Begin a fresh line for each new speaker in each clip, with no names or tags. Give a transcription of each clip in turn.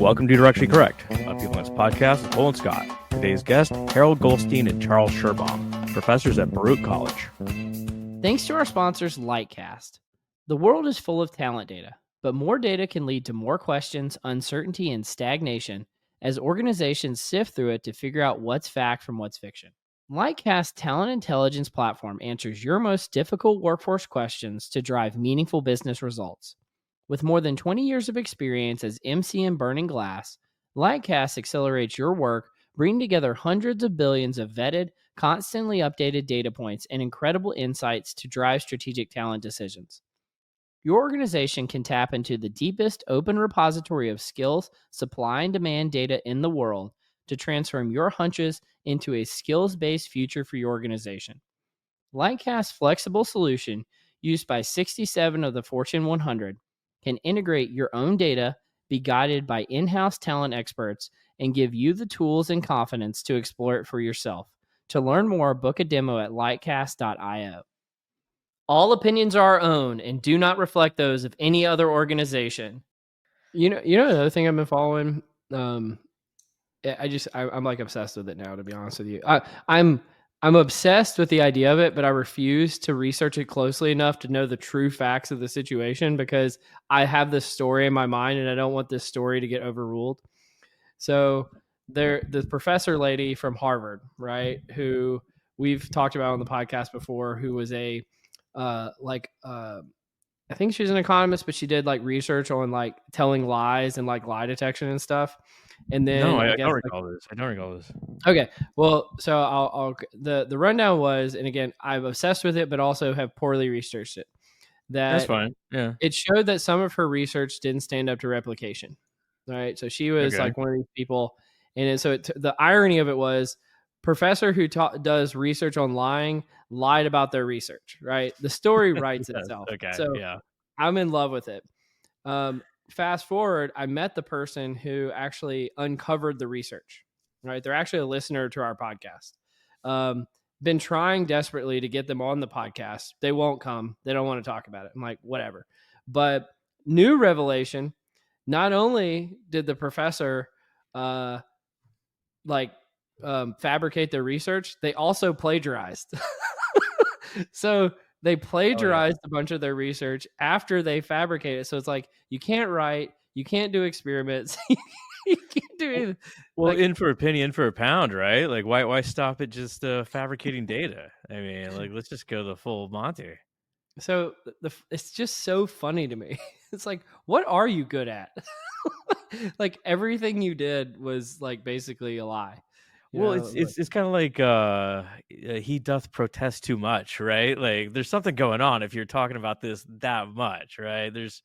Welcome to Directly Correct, a People's podcast with Cole and Scott. Today's guests, Harold Goldstein and Charles Scherbaum, professors at Baruch College.
Thanks to our sponsors, Lightcast. The world is full of talent data, but more data can lead to more questions, uncertainty, and stagnation as organizations sift through it to figure out what's fact from what's fiction. Lightcast talent intelligence platform answers your most difficult workforce questions to drive meaningful business results. With more than 20 years of experience as MC in Burning Glass, Lightcast accelerates your work, bringing together hundreds of billions of vetted, constantly updated data points and incredible insights to drive strategic talent decisions. Your organization can tap into the deepest open repository of skills, supply, and demand data in the world to transform your hunches into a skills-based future for your organization. Lightcast's flexible solution, used by 67 of the Fortune 100, can integrate your own data, be guided by in-house talent experts, and give you the tools and confidence to explore it for yourself. To learn more, book a demo at lightcast.io. All opinions are our own and do not reflect those of any other organization. You know another thing I've been following. I'm like obsessed with it now. To be honest with you, I'm obsessed with the idea of it, but I refuse to research it closely enough to know the true facts of the situation because I have this story in my mind and I don't want this story to get overruled. So the professor lady from Harvard, right, who we've talked about on the podcast before, who was I think she's an economist, but she did like research on like telling lies and like lie detection and stuff. And then
No, I don't recall this. I don't recall this.
Okay, well, so I'll the rundown was, and again, I'm obsessed with it, but also have poorly researched it.
That's fine. Yeah,
it showed that some of her research didn't stand up to replication. Right, so she was like one of these people, and so the irony of it was, professor who does research on lying lied about their research. Right, the story writes itself.
Okay,
so
yeah,
I'm in love with it. Fast forward, I met the person who actually uncovered the research. Right, they're actually a listener to our podcast. Been trying desperately to get them on the podcast. They won't come. They don't want to talk about it. I'm like, whatever. But new revelation, not only did the professor fabricate their research, they also plagiarized. So they plagiarized a bunch of their research after they fabricated it. So it's like, you can't write, you can't do experiments. You can't do anything.
Well, like, in for a penny, in for a pound, right? Like, why stop at just fabricating data? I mean, like, let's just go the full Monty.
So it's just so funny to me. It's like, what are you good at? Like everything you did was like basically a lie.
It's kind of like he doth protest too much, right? Like there's something going on if you're talking about this that much, right? There's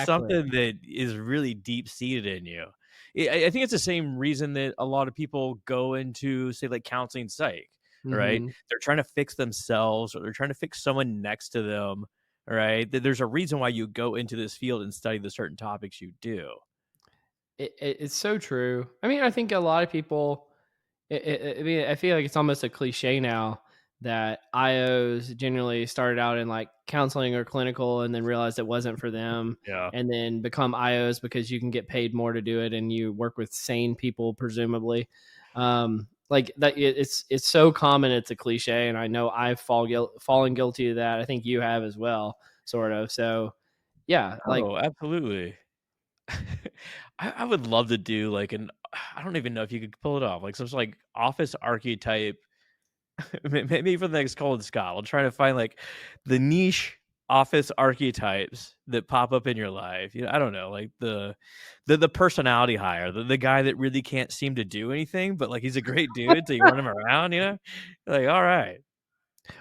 something that is really deep seated in you. I think it's the same reason that a lot of people go into, say, like counseling psych, right? They're trying to fix themselves or they're trying to fix someone next to them, right? There's a reason why you go into this field and study the certain topics you do.
It's so true. I mean, I think a lot of people, I feel like it's almost a cliche now that IOs generally started out in like counseling or clinical and then realized it wasn't for them.
Yeah.
And then become IOs because you can get paid more to do it and you work with sane people, presumably. Like that, it's so common. It's a cliche. And I know I've fallen guilty of that. I think you have as well, sort of. So yeah.
Absolutely. I would love to do like I don't even know if you could pull it off, like some like office archetype. Maybe for the next Cole and Scott, we'll try to find like the niche office archetypes that pop up in your life. I don't know, like the personality hire, the guy that really can't seem to do anything, but like he's a great dude, so you run him around, like, all right.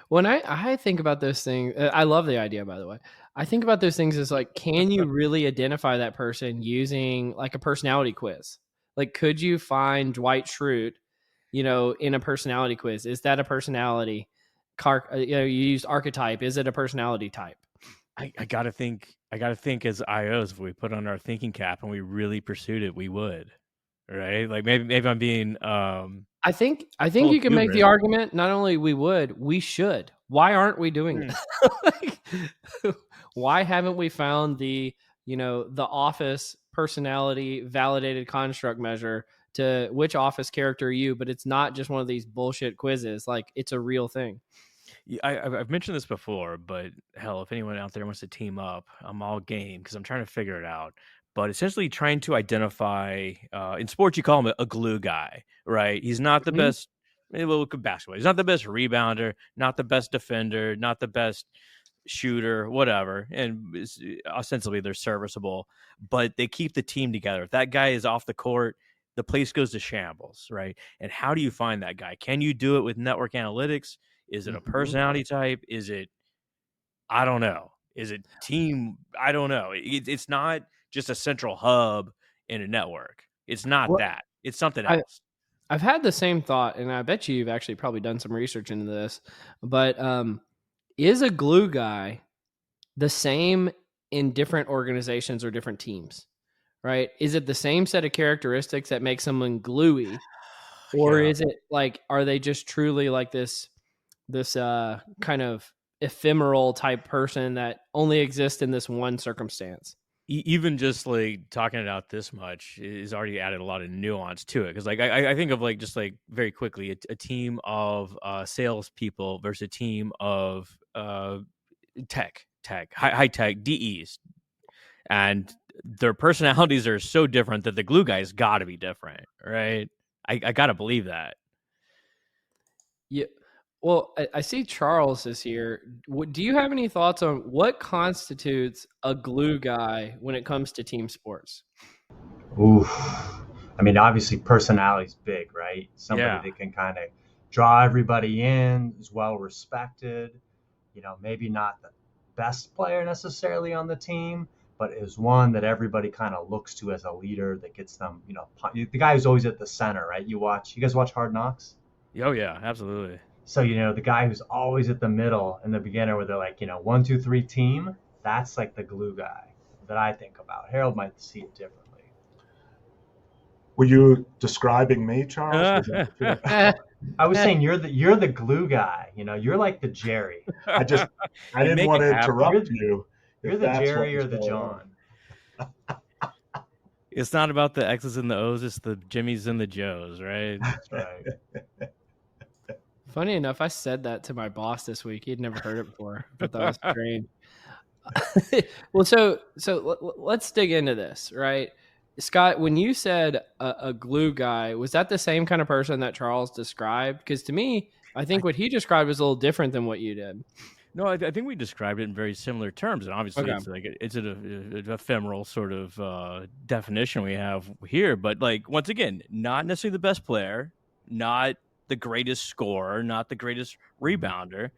When I think about those things, I love the idea, by the way. I think about those things as like, can you really identify that person using like a personality quiz? Like, could you find Dwight Schrute, in a personality quiz? Is that a personality? You used archetype. Is it a personality type?
I gotta think as IOs, if we put on our thinking cap and we really pursued it, we would, right? Like maybe I'm being
I think you can make the argument. Not only we should. Why aren't we doing it? Why haven't we found the office personality validated construct measure to which office character are you, but it's not just one of these bullshit quizzes. Like, it's a real thing.
Yeah, I've mentioned this before, but hell, if anyone out there wants to team up, I'm all game because I'm trying to figure it out. But essentially, trying to identify in sports, you call him a glue guy, right? He's not the
Mhm.
best. Well, look at basketball. He's not the best rebounder, not the best defender, not the best shooter, whatever. And ostensibly, they're serviceable, but they keep the team together. If that guy is off the court, the place goes to shambles, right? And how do you find that guy? Can you do it with network analytics? Is it a
Mhm.
personality type? Is it I don't know. Is it team? I don't know. It's not just a central hub in a network. It's not
Well,
that. It's something
I
else.
I've had the same thought, and I bet you've actually probably done some research into this. But is a glue guy the same in different organizations or different teams? Right? Is it the same set of characteristics that make someone gluey, or
Yeah.
is it like are they just truly like this kind of ephemeral type person that only exists in this one circumstance?
Even just like talking it out this much is already added a lot of nuance to it. Cause like I think of like just like very quickly a team of salespeople versus a team of high tech DEs. And their personalities are so different that the glue guy's got to be different, right? I got to believe that.
Yeah. Well, I see Charles is here. Do you have any thoughts on what constitutes a glue guy when it comes to team sports?
Oof. I mean, obviously, personality's big, right? Somebody
Yeah.
that can kind of draw everybody in, is well respected. Maybe not the best player necessarily on the team, but is one that everybody kind of looks to as a leader that gets them. The guy who's always at the center, right? You guys watch Hard Knocks?
Oh yeah, absolutely.
So, the guy who's always at the middle in the beginner where they're like, 1, 2, 3 team, that's like the glue guy that I think about. Harold might see it differently.
Were you describing me, Charles? Was that what you?
I was saying you're the glue guy. You're like the Jerry.
I
You
didn't
make
want
it
to
happen.
interrupt you.
You're
If
the
that's what
Jerry
was
or the
going on.
John.
It's not about the X's and the O's, it's the Jimmys and the Joes, right?
That's right.
Funny enough, I said that to my boss this week. He'd never heard it before. I thought that was strange. Well, so let's dig into this, right? Scott, when you said a glue guy, was that the same kind of person that Charles described? Because to me, I think what he described was a little different than what you did.
No, I think we described it in very similar terms, and obviously
Okay.
it's like it's an ephemeral sort of definition we have here. But like once again, not necessarily the best player, not the greatest scorer, not the greatest rebounder,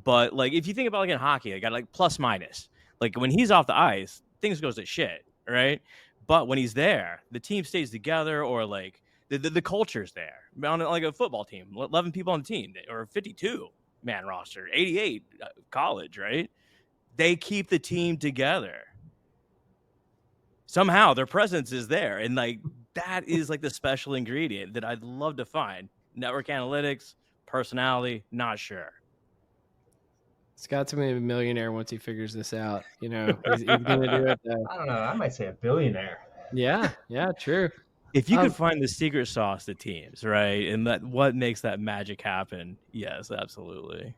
but like if you think about like in hockey, I got like plus minus. Like when he's off the ice, things goes to shit, right? But when he's there, the team stays together, or like the culture's there. On like a football team, 11 people on the team, or 52 man roster, 88 college, right? They keep the team together. Somehow their presence is there. And like that is like the special ingredient that I'd love to find. Network analytics, personality, not sure.
Scott's gonna be a millionaire once he figures this out. He's gonna do it though.
I don't know. I might say a billionaire.
Yeah, true.
If you could find the secret sauce to teams, right? And that what makes that magic happen, yes, absolutely.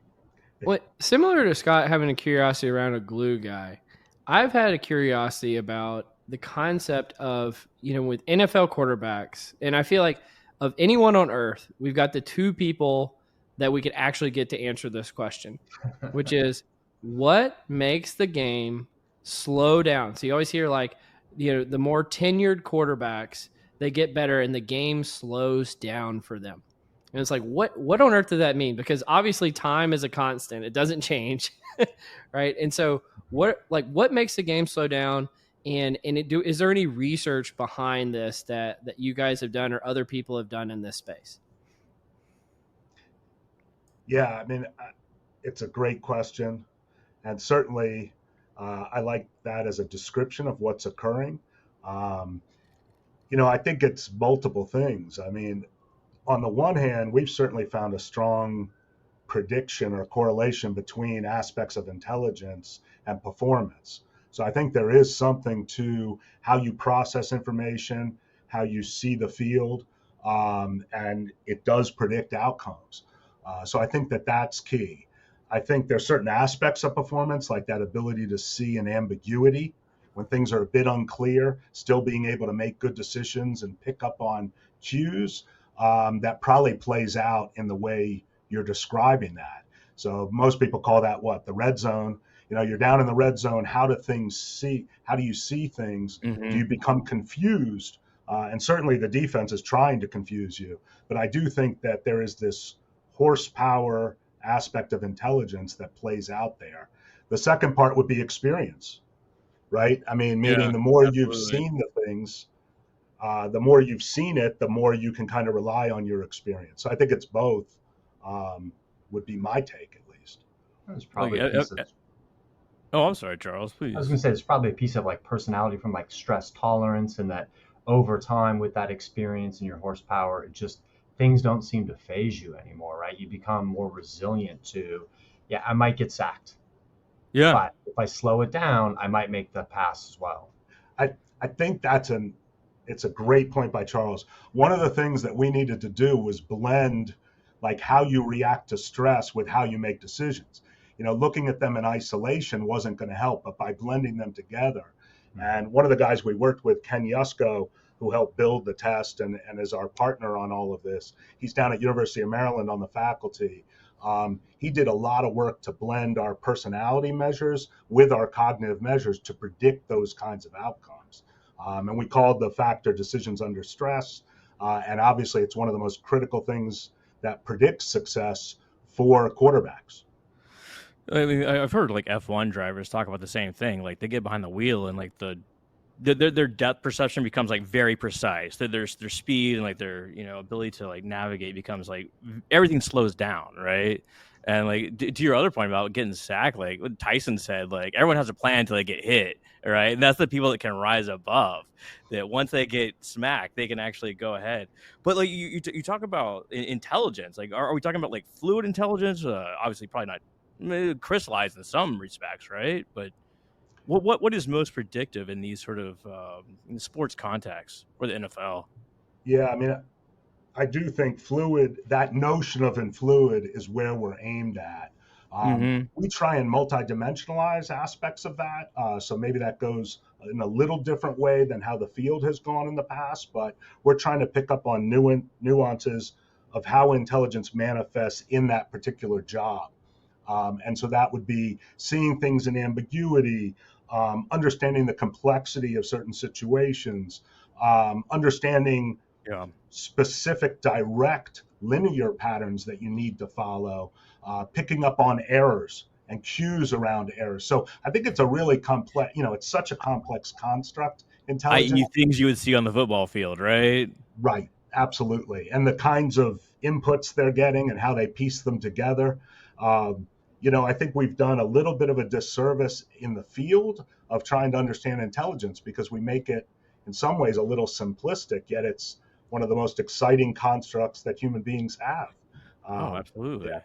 What similar to Scott having a curiosity around a glue guy, I've had a curiosity about the concept of, with NFL quarterbacks, and I feel like of anyone on earth, we've got the two people that we could actually get to answer this question, which is what makes the game slow down? So you always hear like, the more tenured quarterbacks, they get better and the game slows down for them. And it's like, what on earth does that mean? Because obviously time is a constant. It doesn't change. Right. And so what makes the game slow down? And is there any research behind this that you guys have done or other people have done in this space?
Yeah, I mean, it's a great question. And certainly I like that as a description of what's occurring. I think it's multiple things. I mean, on the one hand, we've certainly found a strong prediction or correlation between aspects of intelligence and performance. So I think there is something to how you process information, how you see the field, and it does predict outcomes. So I think that that's key. I think there's certain aspects of performance, like that ability to see an ambiguity when things are a bit unclear, still being able to make good decisions and pick up on cues. That probably plays out in the way you're describing that. So most people call that what? The red zone. You're down in the red zone. How do you see things? Do you become confused? And certainly the defense is trying to confuse you. But I do think that there is this horsepower aspect of intelligence that plays out there. The second part would be experience, right? I mean, meaning the more you've seen the things, the more you've seen it, the more you can kind of rely on your experience. So I think it's both, would be my take at least.
There's probably a piece of,
oh, I'm sorry, Charles, please.
I was going to say, there's probably a piece of like personality from like stress tolerance, and that over time with that experience and your horsepower, it just, things don't seem to phase you anymore, right? You become more resilient to, I might get sacked.
Yeah.
But if I slow it down, I might make the pass as well.
I think it's a great point by Charles. One of the things that we needed to do was blend like how you react to stress with how you make decisions. Looking at them in isolation wasn't going to help, but by blending them together. And one of the guys we worked with, Ken Yusko, who helped build the test and is our partner on all of this, he's down at University of Maryland on the faculty. He did a lot of work to blend our personality measures with our cognitive measures to predict those kinds of outcomes. And we called the factor decisions under stress. And obviously, it's one of the most critical things that predicts success for quarterbacks.
I mean, I've heard like F1 drivers talk about the same thing. Like they get behind the wheel and like their depth perception becomes like very precise. Their speed and like their ability to like navigate becomes like everything slows down, right? And like to your other point about getting sacked, like what Tyson said, like everyone has a plan until they get hit, right? And that's the people that can rise above. That once they get smacked, they can actually go ahead. But like you talk about intelligence, like are we talking about like fluid intelligence? Obviously, probably not crystallized in some respects, right? But what is most predictive in these sort of in sports contexts or the NFL?
Yeah, I mean, I do think fluid, that notion of influid is where we're aimed at. We try and multidimensionalize aspects of that. So maybe that goes in a little different way than how the field has gone in the past, but we're trying to pick up on nuances of how intelligence manifests in that particular job. And so that would be seeing things in ambiguity, understanding the complexity of certain situations, understanding specific direct linear patterns that you need to follow, picking up on errors and cues around errors. So I think it's a really complex, it's such a complex construct. Intelligence,
i.e. things you would see on the football field, right?
Right, absolutely. And the kinds of inputs they're getting and how they piece them together. I think we've done a little bit of a disservice in the field of trying to understand intelligence because we make it in some ways a little simplistic, yet it's one of the most exciting constructs that human beings have.
Oh, absolutely. Yeah.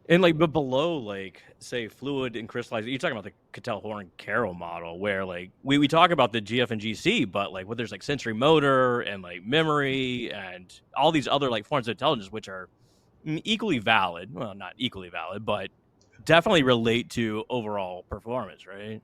And like, but below, like, say, fluid and crystallized, you're talking about the Cattell-Horn-Carroll model, where like we talk about the GF and GC, but like, there's like sensory motor and like memory and all these other like forms of intelligence, which are equally valid. Well, not equally valid, but definitely relate to overall performance, right?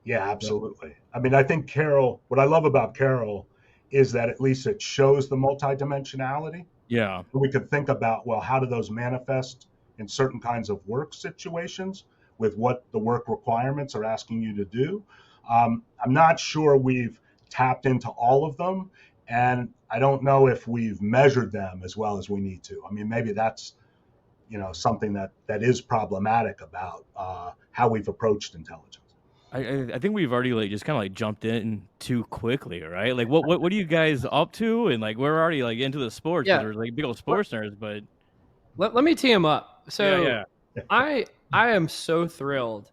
Yeah, absolutely. I mean, I think Carroll, what I love about Carroll is that at least it shows the multidimensionality.
Yeah.
We could think about, well, how do those manifest in certain kinds of work situations with what the work requirements are asking you to do? I'm not sure we've tapped into all of them, and I don't know if we've measured them as well as we need to. I mean, maybe that's something that is problematic about how we've approached intelligence.
I think we've already like just kind of like jumped in too quickly, right? Like what are you guys up to? And like we're already like into the sports, because we're like big old sports nerds. But
let me tee him up. So
yeah.
I am so thrilled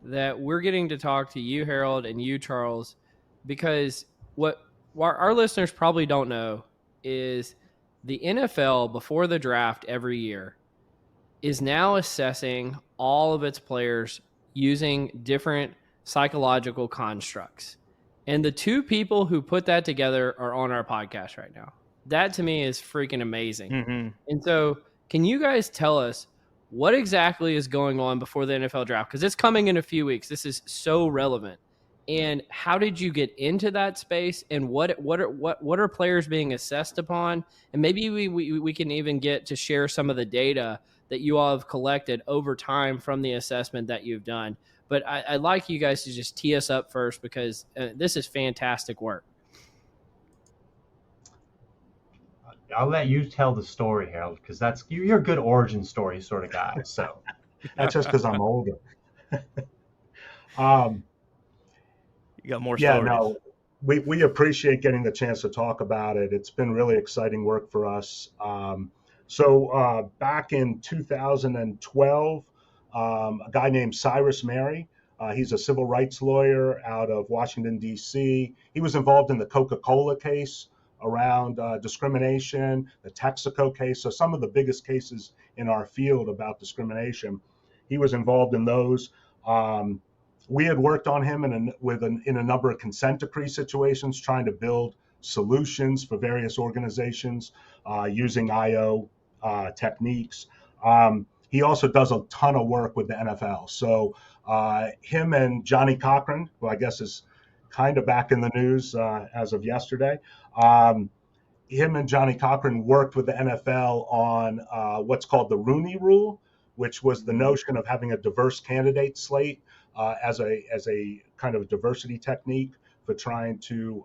that we're getting to talk to you, Harold, and you, Charles, because what our listeners probably don't know is the NFL before the draft every year is now assessing all of its players using different psychological constructs. And the two people who put that together are on our podcast right now. That to me is freaking amazing.
Mm-hmm.
And so, can you guys tell us what exactly is going on before the NFL draft? Because it's coming in a few weeks. This is so relevant. And how did you get into that space? And what are players being assessed upon? And maybe we can even get to share some of the data that you all have collected over time from the assessment that you've done. But I'd like you guys to just tee us up first, because this is fantastic work.
I'll let you tell the story, Harold, because you're a good origin story sort of guy. So
that's just because I'm older.
You got more
yeah,
stories.
No, we appreciate getting the chance to talk about it. It's been really exciting work for us. So back in 2012, a guy named Cyrus Mary, he's a civil rights lawyer out of Washington, D.C. He was involved in the Coca-Cola case around discrimination, the Texaco case, so some of the biggest cases in our field about discrimination. He was involved in those. We had worked on him in a number of consent decree situations, trying to build solutions for various organizations using IO techniques. He also does a ton of work with the NFL. So him and Johnny Cochran, who I guess is kind of back in the news as of yesterday, him and Johnny Cochran worked with the NFL on what's called the Rooney Rule, which was the notion of having a diverse candidate slate as a kind of diversity technique for trying to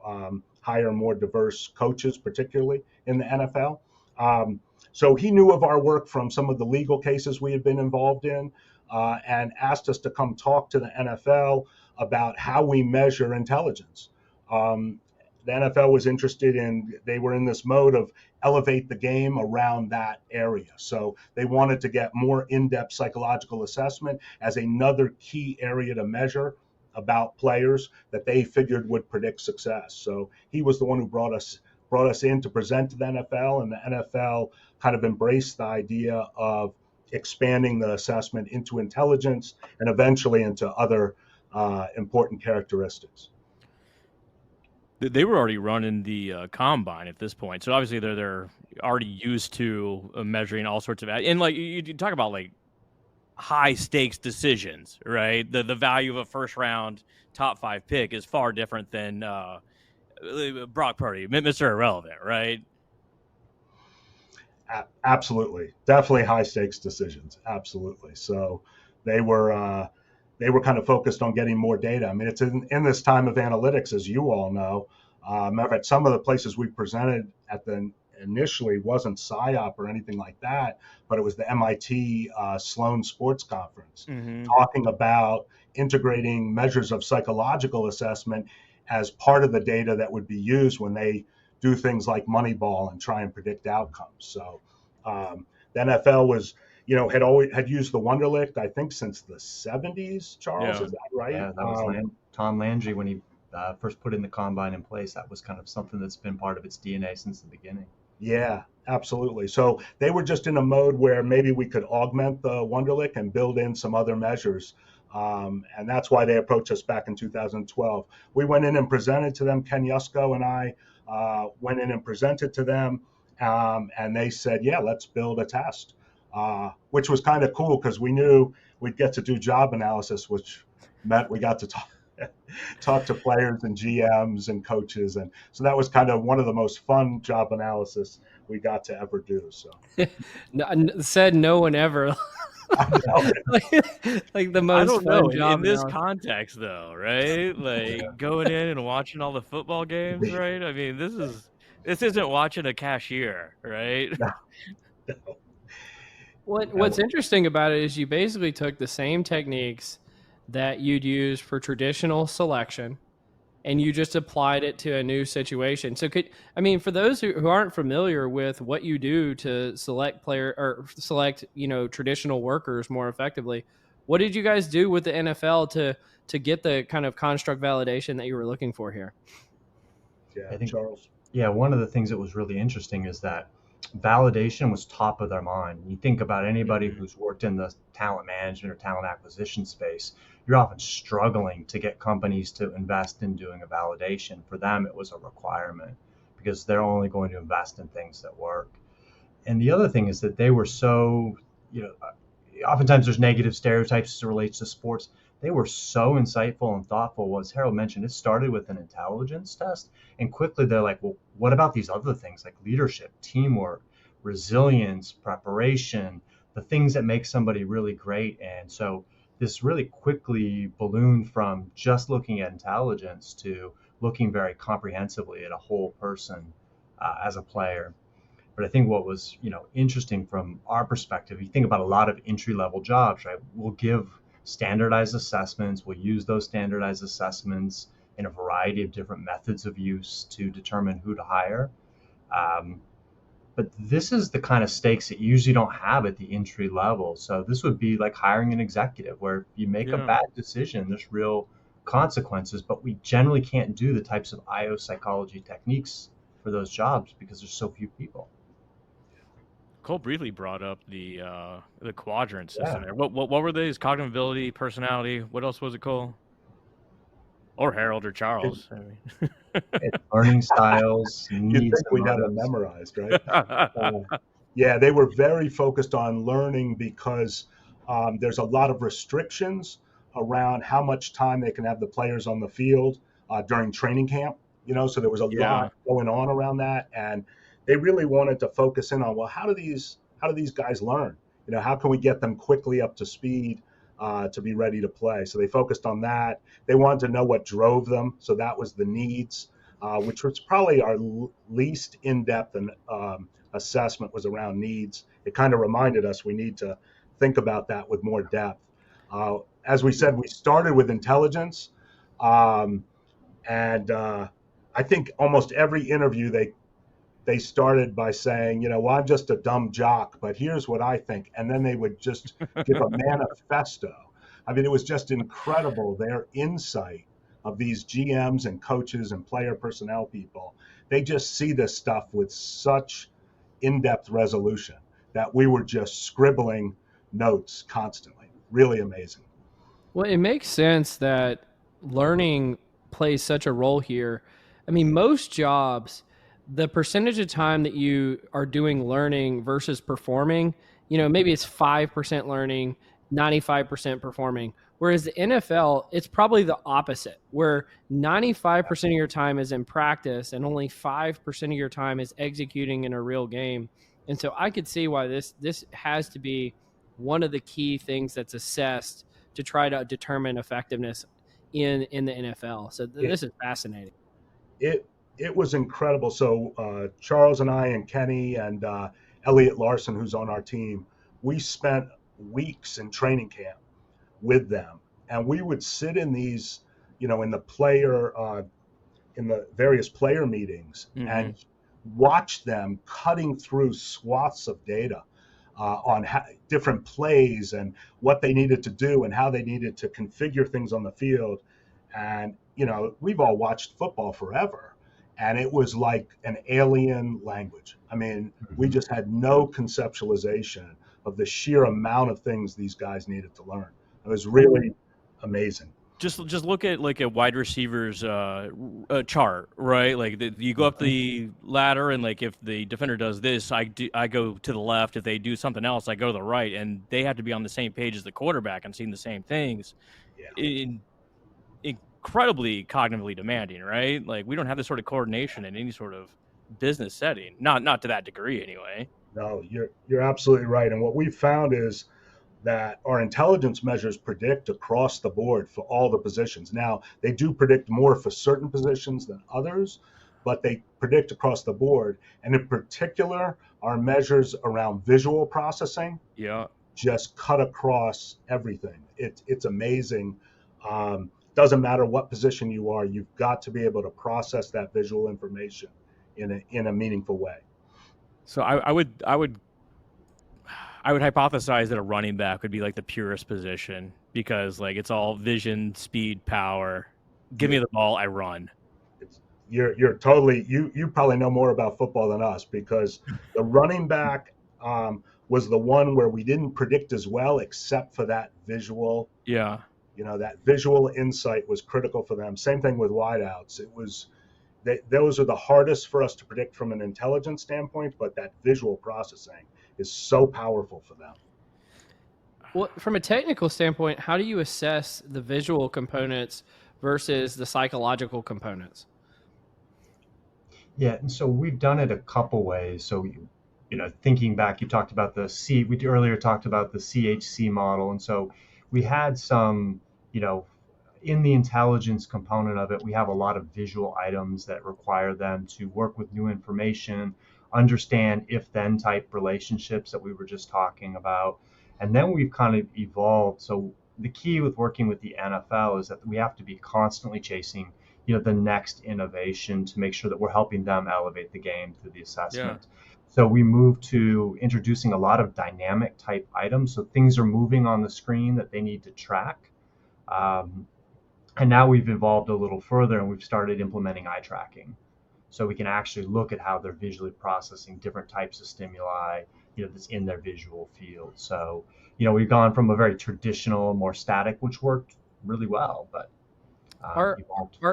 hire more diverse coaches, particularly in the NFL. So he knew of our work from some of the legal cases we had been involved in, and asked us to come talk to the NFL about how we measure intelligence. The NFL was interested they were in this mode of elevate the game around that area. So they wanted to get more in-depth psychological assessment as another key area to measure about players that they figured would predict success. So he was the one who brought us in to present to the NFL, and the NFL kind of embraced the idea of expanding the assessment into intelligence and eventually into other important characteristics.
They were already running the combine at this point, so obviously they're already used to measuring all sorts of, and like you talk about like high stakes decisions, right? The value of a first round top 5 pick is far different than Brock Purdy, Mr. Irrelevant, right?
Absolutely, definitely high stakes decisions. Absolutely. So they were kind of focused on getting more data. I mean, it's in this time of analytics, as you all know. Matter of fact, some of the places we presented at initially wasn't PSYOP or anything like that, but it was the MIT Sloan Sports Conference, talking about integrating measures of psychological assessment as part of the data that would be used when they do things like Moneyball and try and predict outcomes. So the NFL was, had used the Wonderlic, I think, since the 70s, Charles, is that right?
Yeah, that was Tom Landry when he first put in the combine in place. That was kind of something that's been part of its DNA since the beginning.
Yeah, absolutely. So they were just in a mode where maybe we could augment the Wonderlic and build in some other measures. And that's why they approached us back in 2012. We went in and presented to them. Ken Yusko and I went in and presented to them. And they said, yeah, let's build a test, which was kind of cool because we knew we'd get to do job analysis, which meant we got to talk to players and GMs and coaches. And so that was kind of one of the most fun job analysis we got to ever do. So
said no one ever. like the most fun job
in this context, though, right? Like going in and watching all the football games, right? I mean, this isn't watching a cashier, right?
No.
What's interesting about it is you basically took the same techniques that you'd use for traditional selection, and you just applied it to a new situation. So for those who aren't familiar with what you do to select traditional workers more effectively, what did you guys do with the NFL to get the kind of construct validation that you were looking for here?
Yeah, I think, Charles.
Yeah, one of the things that was really interesting is that validation was top of their mind. You think about anybody
Mhm.
who's worked in the talent management or talent acquisition space, you're often struggling to get companies to invest in doing a validation. For them, it was a requirement because they're only going to invest in things that work. And the other thing is that they were so, you know, oftentimes there's negative stereotypes as it relates to sports. They were so insightful and thoughtful. As Harold mentioned, it started with an intelligence test, and quickly they're like, well, what about these other things like leadership, teamwork, resilience, preparation, the things that make somebody really great? And so this really quickly ballooned from just looking at intelligence to looking very comprehensively at a whole person as a player. But I think what was, interesting from our perspective, you think about a lot of entry level jobs, right? We'll give standardized assessments. We'll use those standardized assessments in a variety of different methods of use to determine who to hire. Um, but this is the kind of stakes that you usually don't have at the entry level. So this would be like hiring an executive where if you make a
Yeah.
bad decision, there's real consequences, but we generally can't do the types of IO psychology techniques for those jobs because there's so few people.
Cole briefly brought up the quadrant system
Yeah.
there. What were these? Cognitive ability, personality. What else was it called? Or Harold or Charles. I mean.
It's learning styles,
You'd
needs,
think
and
we'd have them
motives.
memorized, right? Uh, yeah, they were very focused on learning because there's a lot of restrictions around how much time they can have the players on the field during training camp. So there was a lot
Yeah.
going on around that, and they really wanted to focus in on, well, how do these guys learn? How can we get them quickly up to speed to be ready to play? So they focused on that. They wanted to know what drove them, so that was the needs, which was probably our least in-depth and assessment was around needs. It kind of reminded us we need to think about that with more depth. As we said, we started with intelligence, um, and I think almost every interview they started by saying, well, I'm just a dumb jock, but here's what I think, and then they would just give a manifesto. I mean, it was just incredible their insight of these GMs and coaches and player personnel people. They just see this stuff with such in-depth resolution that we were just scribbling notes constantly. Really amazing.
Well, it makes sense that learning plays such a role here. I mean, most jobs, the percentage of time that you are doing learning versus performing, maybe it's 5% learning, 95% performing. Whereas the NFL, it's probably the opposite, where 95% of your time is in practice and only 5% of your time is executing in a real game. And so I could see why this has to be one of the key things that's assessed to try to determine effectiveness in the NFL. So
It
this is fascinating.
it it was incredible. So Charles and I and Kenny and Elliot Larson, who's on our team, we spent weeks in training camp with them, and we would sit in these, in the various player meetings
Hmm.
and watch them cutting through swaths of data on different plays and what they needed to do and how they needed to configure things on the field. And, we've all watched football forever. And it was like an alien language. I mean, we just had no conceptualization of the sheer amount of things these guys needed to learn. It was really amazing.
Just look at like a wide receiver's chart, right? Like you go up the ladder, and like if the defender does this, I go to the left. If they do something else, I go to the right, and they have to be on the same page as the quarterback and seeing the same things.
Yeah.
In incredibly cognitively demanding, right? Like we don't have this sort of coordination in any sort of business setting, not to that degree, anyway.
No, you're absolutely right. And what we've found is that our intelligence measures predict across the board for all the positions. Now, they do predict more for certain positions than others, but they predict across the board. And in particular, our measures around visual processing
Yeah.
just cut across everything. It's amazing. Doesn't matter what position you are, you've got to be able to process that visual information in a meaningful way.
So I would hypothesize that a running back would be like the purest position because like it's all vision, speed, power. Give me
Yeah,
the ball, I run.
it's you're totally you probably know more about football than us, because the running back was the one where we didn't predict as well, except for that visual.
Yeah.
That visual insight was critical for them. Same thing with wideouts. Those are the hardest for us to predict from an intelligence standpoint, but that visual processing is so powerful for them.
Well, from a technical standpoint, how do you assess the visual components versus the psychological components?
Yeah, and so we've done it a couple ways. So, thinking back, you talked about we earlier talked about the CHC model. And so we had some, in the intelligence component of it, we have a lot of visual items that require them to work with new information, understand if-then type relationships that we were just talking about. And then we've kind of evolved. So the key with working with the NFL is that we have to be constantly chasing the next innovation to make sure that we're helping them elevate the game through the assessment. So we moved to introducing a lot of dynamic type items. So things are moving on the screen that they need to track. And now we've evolved a little further and we've started implementing eye tracking. So we can actually look at how they're visually processing different types of stimuli, that's in their visual field. So, we've gone from a very traditional, more static, which worked really well, but
Are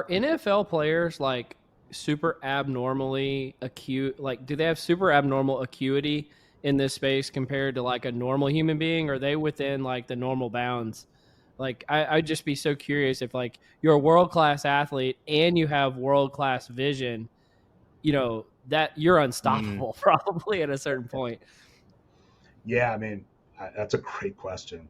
NFL players like super abnormally acute? Like, do they have super abnormal acuity in this space compared to like a normal human being? Or are they within like the normal bounds? Like, I'd just be so curious if like you're a world-class athlete and you have world-class vision, that you're unstoppable probably at a certain point.
Yeah, I mean, that's a great question.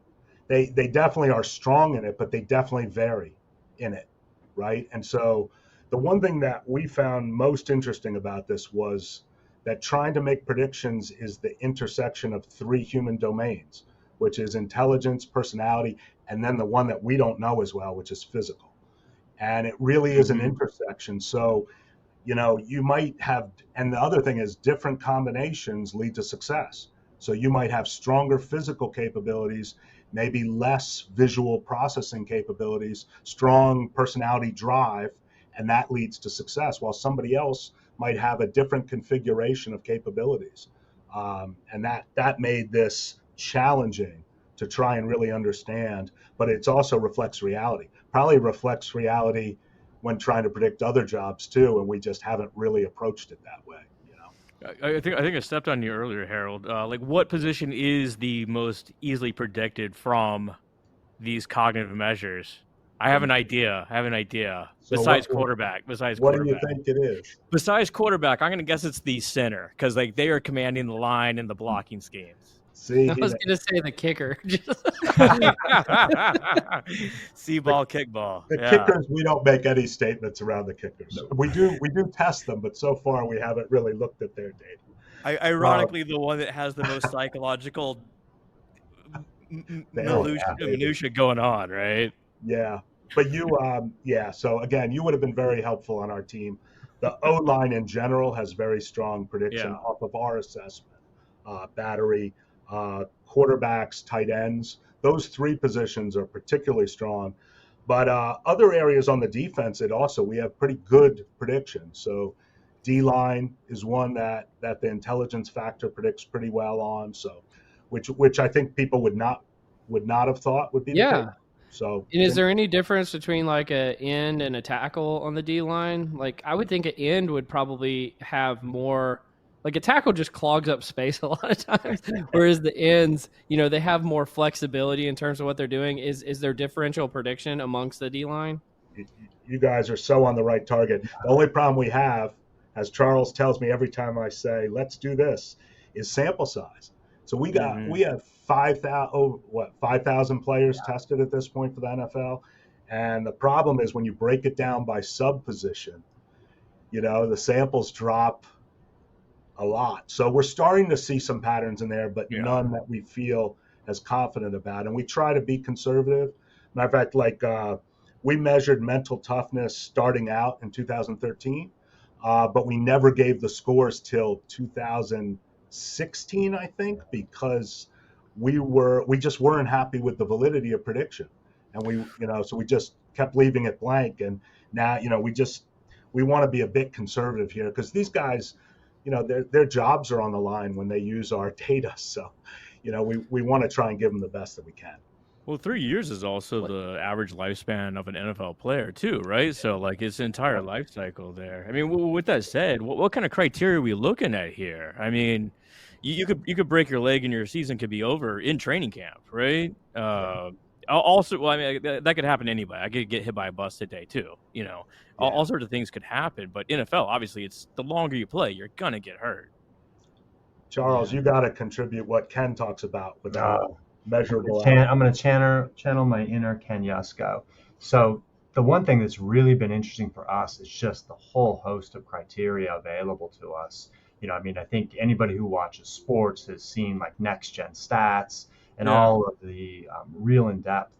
They definitely are strong in it, but they definitely vary in it, right? And so the one thing that we found most interesting about this was that trying to make predictions is the intersection of three human domains, which is intelligence, personality, and then the one that we don't know as well, which is physical. And it really is an intersection. So, you might have, and the other thing is different combinations lead to success. So you might have stronger physical capabilities, maybe less visual processing capabilities, strong personality drive, and that leads to success, while somebody else might have a different configuration of capabilities. And that made this challenging to try and really understand, but it also reflects reality. Probably reflects reality when trying to predict other jobs too, and we just haven't really approached it that way.
I think I stepped on you earlier, Harold. Like, what position is the most easily predicted from these cognitive measures? I have an idea.
So
Besides quarterback.
What do you think it is?
Besides quarterback, I'm going to guess it's the center, because like they are commanding the line and the blocking schemes.
See, I was going to say the kicker.
See ball, kick ball.
The kickers, we don't make any statements around the kickers. No. We do test them, but so far we haven't really looked at their data.
Ironically, the one that has the most psychological minutia going on, right?
Yeah, but so again, you would have been very helpful on our team. The O-line in general has very strong prediction off of our assessment. Battery, quarterbacks, tight ends, those three positions are particularly strong. But other areas on the defense, we have pretty good prediction. So D-line is one that the intelligence factor predicts pretty well on. So, which I think people would not have thought would be the case. So,
and is there any difference between like a end and a tackle on the D line? Like, I would think an end would probably have more. Like, a tackle just clogs up space a lot of times, whereas the ends, they have more flexibility in terms of what they're doing. Is there differential prediction amongst the D line?
You guys are so on the right target. The only problem we have, as Charles tells me every time I say let's do this, is sample size. So we have 5,000 players tested at this point for the NFL, and the problem is when you break it down by sub position, the samples drop a lot. So we're starting to see some patterns in there, but none that we feel as confident about. And we try to be conservative. Matter of fact, we measured mental toughness starting out in 2013, but we never gave the scores till 2016, I think, because we just weren't happy with the validity of prediction. And so we just kept leaving it blank. And now, we want to be a bit conservative here because these guys, their jobs are on the line when they use our data. So, we want to try and give them the best that we can.
Well, 3 years is also the average lifespan of an NFL player too, right? So, like, it's entire life cycle there. I mean, with that said, what kind of criteria are we looking at here? I mean, you could break your leg and your season could be over in training camp, right? Also, well, I mean, that could happen to anybody. I could get hit by a bus today too. All sorts of things could happen. But NFL, obviously, it's the longer you play, you're gonna get hurt.
Charles, you got to contribute what Ken talks about with measurable.
I'm going to channel my inner Ken Yusko. So the one thing that's really been interesting for us is just the whole host of criteria available to us. I think anybody who watches sports has seen like next gen stats and all of the real in depth.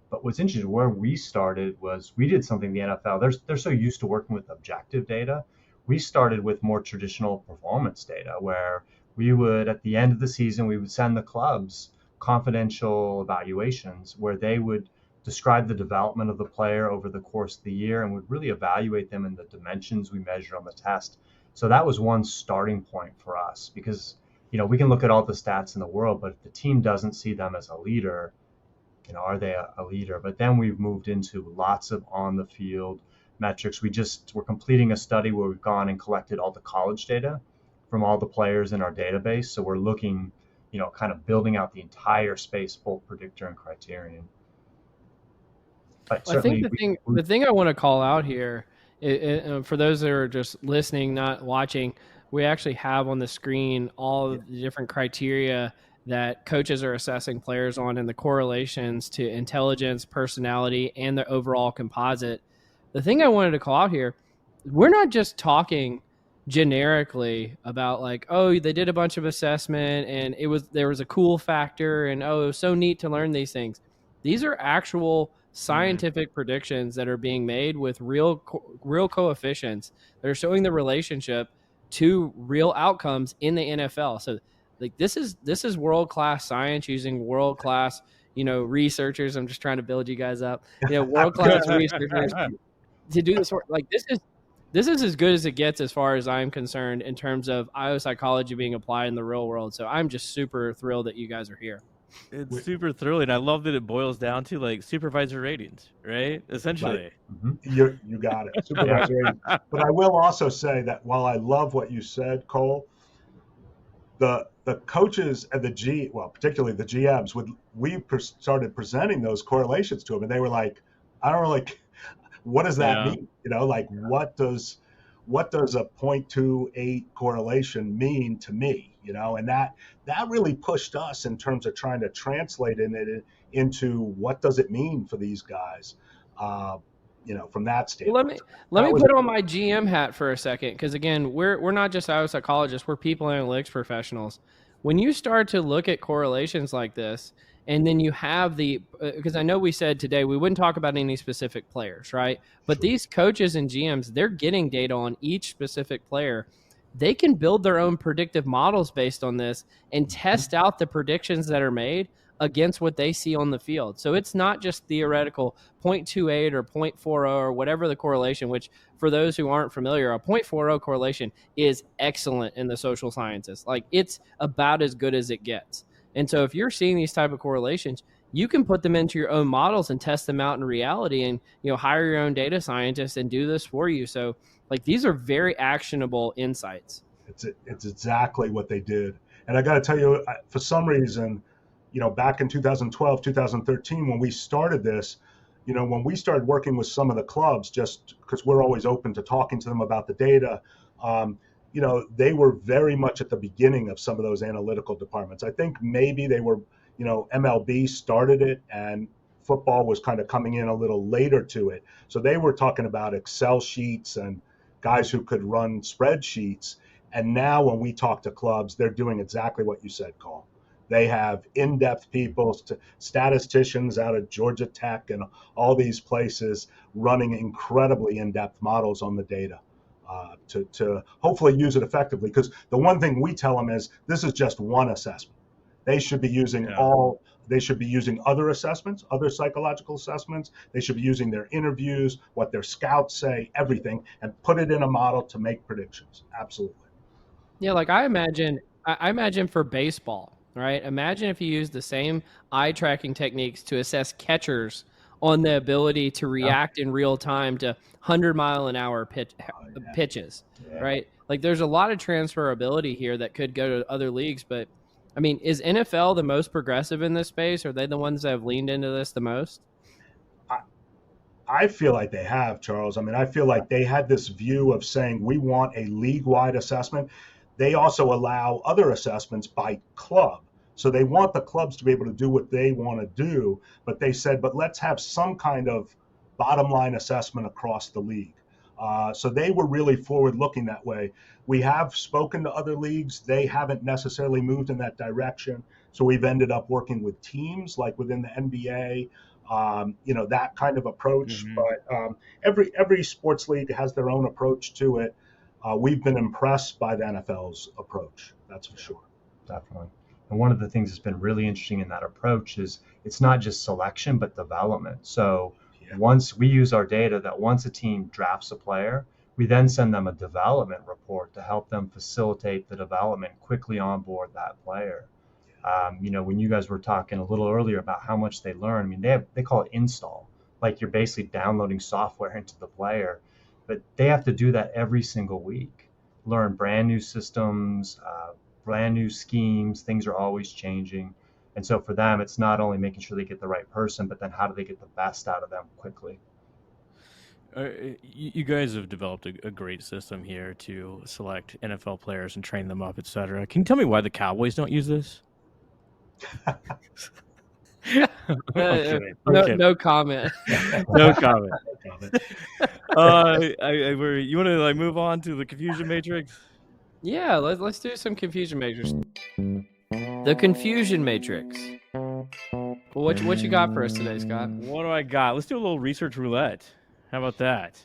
But what's interesting, where we started was we did something the NFL, they're so used to working with objective data. We started with more traditional performance data where we would, at the end of the season, we would send the clubs confidential evaluations where they would describe the development of the player over the course of the year and would really evaluate them in the dimensions we measure on the test. So that was one starting point for us because, we can look at all the stats in the world, but if the team doesn't see them as a leader, are they a leader? But then we've moved into lots of on the field metrics. We're completing a study where we've gone and collected all the college data from all the players in our database. So we're looking, kind of building out the entire space, both predictor and criterion.
But I think the thing I want to call out here, for those that are just listening, not watching, we actually have on the screen all of the different criteria that coaches are assessing players on and the correlations to intelligence, personality, and the overall composite. The thing I wanted to call out here, we're not just talking generically about like, oh, they did a bunch of assessment and there was a cool factor and oh, it was so neat to learn these things. These are actual scientific predictions that are being made with real coefficients that are showing the relationship to real outcomes in the NFL. So like this is world-class science using world-class, researchers. I'm just trying to build you guys up. World-class researchers to do this work. Like this is as good as it gets as far as I'm concerned in terms of IO psychology being applied in the real world. So I'm just super thrilled that you guys are here.
It's super thrilling. I love that it boils down to like supervisor ratings, right? Essentially.
Right. You got it. Supervisor ratings. But I will also say that while I love what you said, Cole, the coaches and particularly the GMs, started presenting those correlations to them, and they were like, I don't really, what does that mean? What does a 0.28 correlation mean to me? And that really pushed us in terms of trying to translate it into what does it mean for these guys, from that standpoint.
Let me put on my GM hat for a second, because again, we're not just IO psychologists, we're people analytics professionals. When you start to look at correlations like this, and then you have because I know we said today we wouldn't talk about any specific players, right? But sure. These coaches and GMs, they're getting data on each specific player. They can build their own predictive models based on this and test out the predictions that are made against what they see on the field. So it's not just theoretical 0.28 or 0.40 or whatever the correlation, which for those who aren't familiar, a 0.40 correlation is excellent in the social sciences. Like it's about as good as it gets. And so if you're seeing these type of correlations, you can put them into your own models and test them out in reality and, hire your own data scientists and do this for you. So like these are very actionable insights.
It's exactly what they did. And I got to tell you, for some reason, back in 2012, 2013, when we started this, when we started working with some of the clubs, just because we're always open to talking to them about the data, they were very much at the beginning of some of those analytical departments. I think maybe they were, MLB started it and football was kind of coming in a little later to it. So they were talking about Excel sheets and guys who could run spreadsheets. And now when we talk to clubs, they're doing exactly what you said, Cole. They have in-depth people, statisticians out of Georgia Tech and all these places running incredibly in-depth models on the data. To hopefully use it effectively. Because the one thing we tell them is this is just one assessment. They should be using all They should be using other assessments, other psychological assessments. They should be using their interviews, what their scouts say, everything, and put it in a model to make predictions. Absolutely.
Yeah, like I imagine for baseball, right? Imagine if you use the same eye tracking techniques to assess catchers on the ability to react in real time to 100-mile-an-hour pitches, right? Like there's a lot of transferability here that could go to other leagues, but I mean, is NFL the most progressive in this space? Are they the ones that have leaned into this the most?
I feel like they have, Charles. I mean, I feel like they had this view of saying we want a league-wide assessment. They also allow other assessments by club. So they want the clubs to be able to do what they want to do, but they said, but let's have some kind of bottom line assessment across the league. So they were really forward looking that way. We have spoken to other leagues. They haven't necessarily moved in that direction. So we've ended up working with teams like within the NBA, that kind of approach.
Mm-hmm.
But every sports league has their own approach to it. We've been impressed by the NFL's approach. That's for sure.
Definitely. And one of the things that's been really interesting in that approach is it's not just selection, but development. So once we use our data that once a team drafts a player, we then send them a development report to help them facilitate the development, quickly onboard that player. When you guys were talking a little earlier about how much they learn, I mean, they call it install, like you're basically downloading software into the player, but they have to do that every single week, learn brand new systems, brand new schemes. Things are always changing. And so for them, it's not only making sure they get the right person, but then how do they get the best out of them quickly?
You guys have developed a great system here to select NFL players and train them up, etc. Can you tell me why the Cowboys don't use this?
No comment.
No comment. You want to move on to the confusion matrix?
Yeah, let's do some confusion matrix. The confusion matrix. Well, what you got for us today, Scott?
What do I got? Let's do a little research roulette. How about that?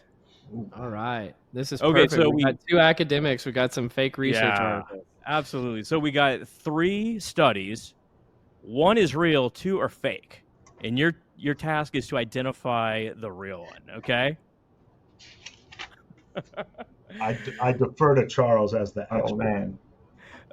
All right. This is okay. Perfect. So we got two academics. We got some fake research articles.
Absolutely. So we got 3 studies. 1 is real, 2 are fake. And your task is to identify the real one, okay?
I defer to Charles as the expert.
Oh, man.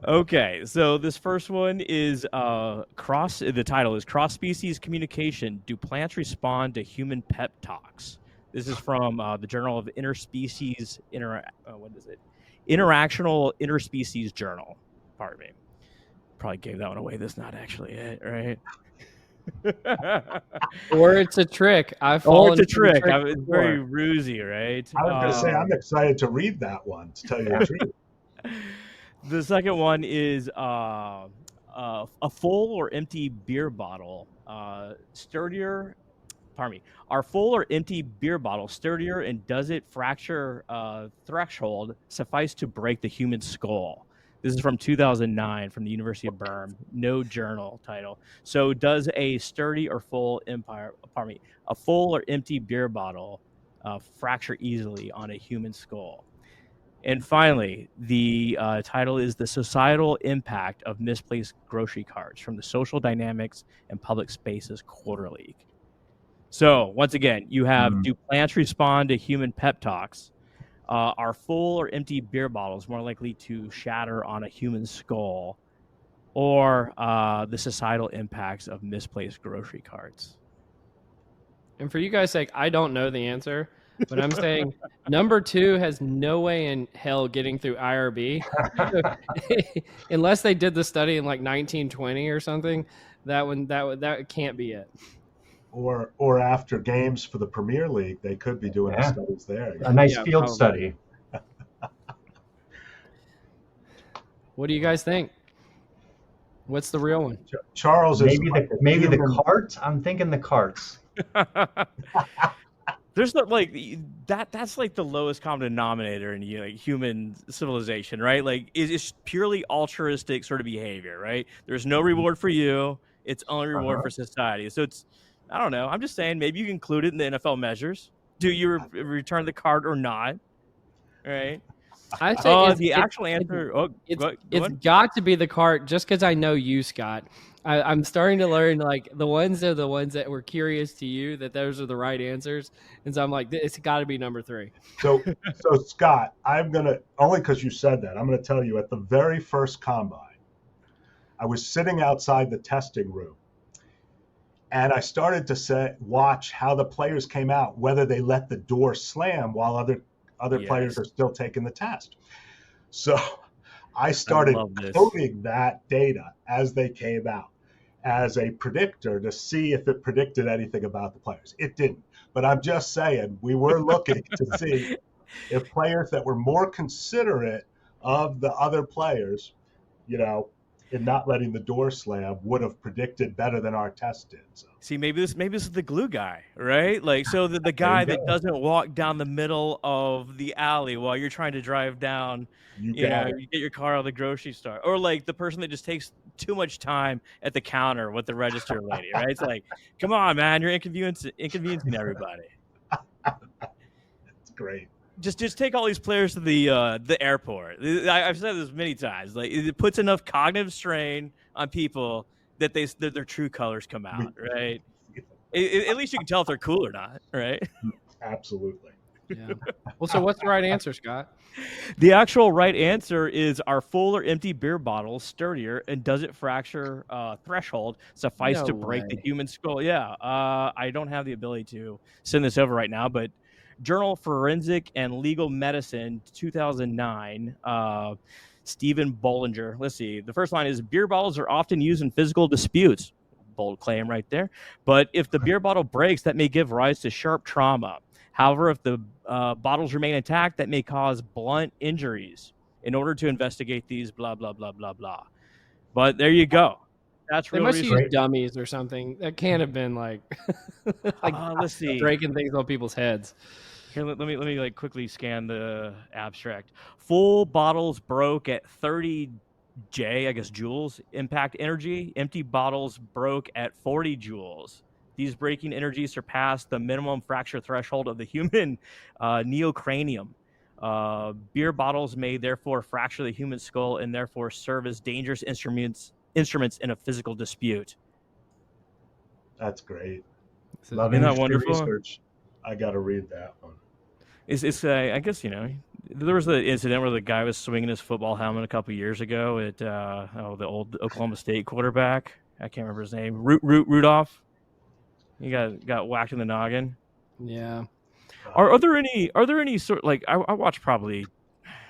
Okay, so this first one is the title is Cross-Species Communication. Do plants respond to human pep talks? This is from the Journal of Interspecies Interactional Interspecies Journal. Pardon me. Probably gave that one away. That's not actually it, right?
Or it's a trick.
It's a trick. It's very roozy, right?
I was going to say, I'm excited to read that one, to tell you the truth.
The second one is a full or empty beer bottle sturdier. Pardon me. Are full or empty beer bottle sturdier, and does it fracture threshold suffice to break the human skull? This is from 2009 from the University of Bern. No journal title. So does a sturdy or a full or empty beer bottle fracture easily on a human skull? And finally, the title is The Societal Impact of Misplaced Grocery Carts from the Social Dynamics and Public Spaces Quarterly. So once again, you have do plants respond to human pep talks? Are full or empty beer bottles more likely to shatter on a human skull, or the societal impacts of misplaced grocery carts?
And for you guys' sake, I don't know the answer, but I'm saying number 2 has no way in hell getting through IRB. Unless they did the study in like 1920 or something, that can't be it.
Or after games for the Premier League, they could be doing the studies there.
A nice field study.
What do you guys think? What's the real one?
Charles is
maybe the cart. I'm thinking the carts.
There's not that's like the lowest common denominator in human civilization, right? Like it's purely altruistic sort of behavior, right? There's no reward for you. It's only reward for society. So it's, I don't know. I'm just saying maybe you can include it in the NFL measures. Do you return the card or not? Right?
I say
the actual answer.
It's got to be the cart. Just because I know you, Scott, I'm starting to learn, like, the ones are the ones that were curious to you, that those are the right answers. And so I'm like, it's got to be number 3.
So Scott, I'm gonna, only because you said that, I'm gonna tell you, at the very first combine, I was sitting outside the testing room, and I started to watch how the players came out, whether they let the door slam while other players are still taking the test. So I started coding that data as they came out as a predictor to see if it predicted anything about the players. It didn't. But I'm just saying, we were looking to see if players that were more considerate of the other players, in not letting the door slam, would have predicted better than our test did. So.
See, maybe this is the glue guy, right? Like, so the guy that doesn't walk down the middle of the alley while you're trying to drive down, you get your car out of the grocery store, or like the person that just takes too much time at the counter with the register lady, right? It's like, come on, man, you're inconveniencing everybody.
That's great.
Just take all these players to the airport. I've said this many times. Like, it puts enough cognitive strain on people that their true colors come out, right? At least you can tell if they're cool or not, right?
Absolutely.
Yeah. Well, so what's the right answer, Scott?
The actual right answer is, our full or empty beer bottle sturdier, and does it fracture threshold suffice to break the human skull? Yeah. I don't have the ability to send this over right now, but Journal of Forensic and Legal Medicine, 2009, Stephen Bollinger. Let's see. The first line is, beer bottles are often used in physical disputes. Bold claim right there. But if the beer bottle breaks, that may give rise to sharp trauma. However, if the bottles remain intact, that may cause blunt injuries. In order to investigate these, blah, blah, blah, blah, blah. But there you go. That's
they must use dummies or something. That can't have been like
let's see,
breaking things on people's heads.
Here, let me like quickly scan the abstract. Full bottles broke at 30 I guess joules impact energy. Empty bottles broke at 40 joules. These breaking energies surpass the minimum fracture threshold of the human neocranium. Beer bottles may therefore fracture the human skull and therefore serve as dangerous instruments in a physical dispute.
That's great.
Isn't that wonderful?
Research. I got to read that one.
It's I guess, there was the incident where the guy was swinging his football helmet a couple years ago at the old Oklahoma State quarterback. I can't remember his name. Rudolph. He got whacked in the noggin.
Yeah.
Are there any sort, like, I watch probably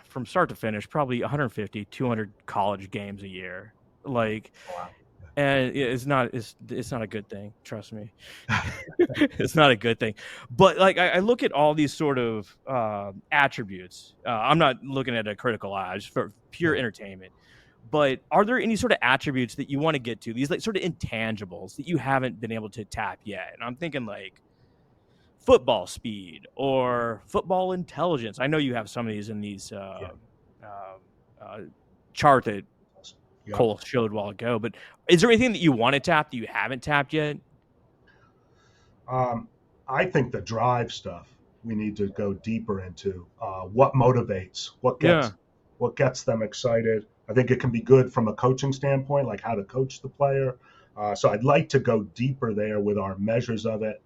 from start to finish probably 150, 200 college games a year. Like, wow. And it's not a good thing. Trust me. It's not a good thing. But like, I look at all these sort of attributes. I'm not looking at a critical eye, just for pure entertainment. But are there any sort of attributes that you want to get to, these like sort of intangibles that you haven't been able to tap yet? And I'm thinking like football speed or football intelligence. I know you have some of these in these chart that Cole showed a while ago, but is there anything that you want to tap that you haven't tapped yet?
I think the drive stuff we need to go deeper into. What motivates, what gets them excited. I think it can be good from a coaching standpoint, like how to coach the player. So I'd like to go deeper there with our measures of it.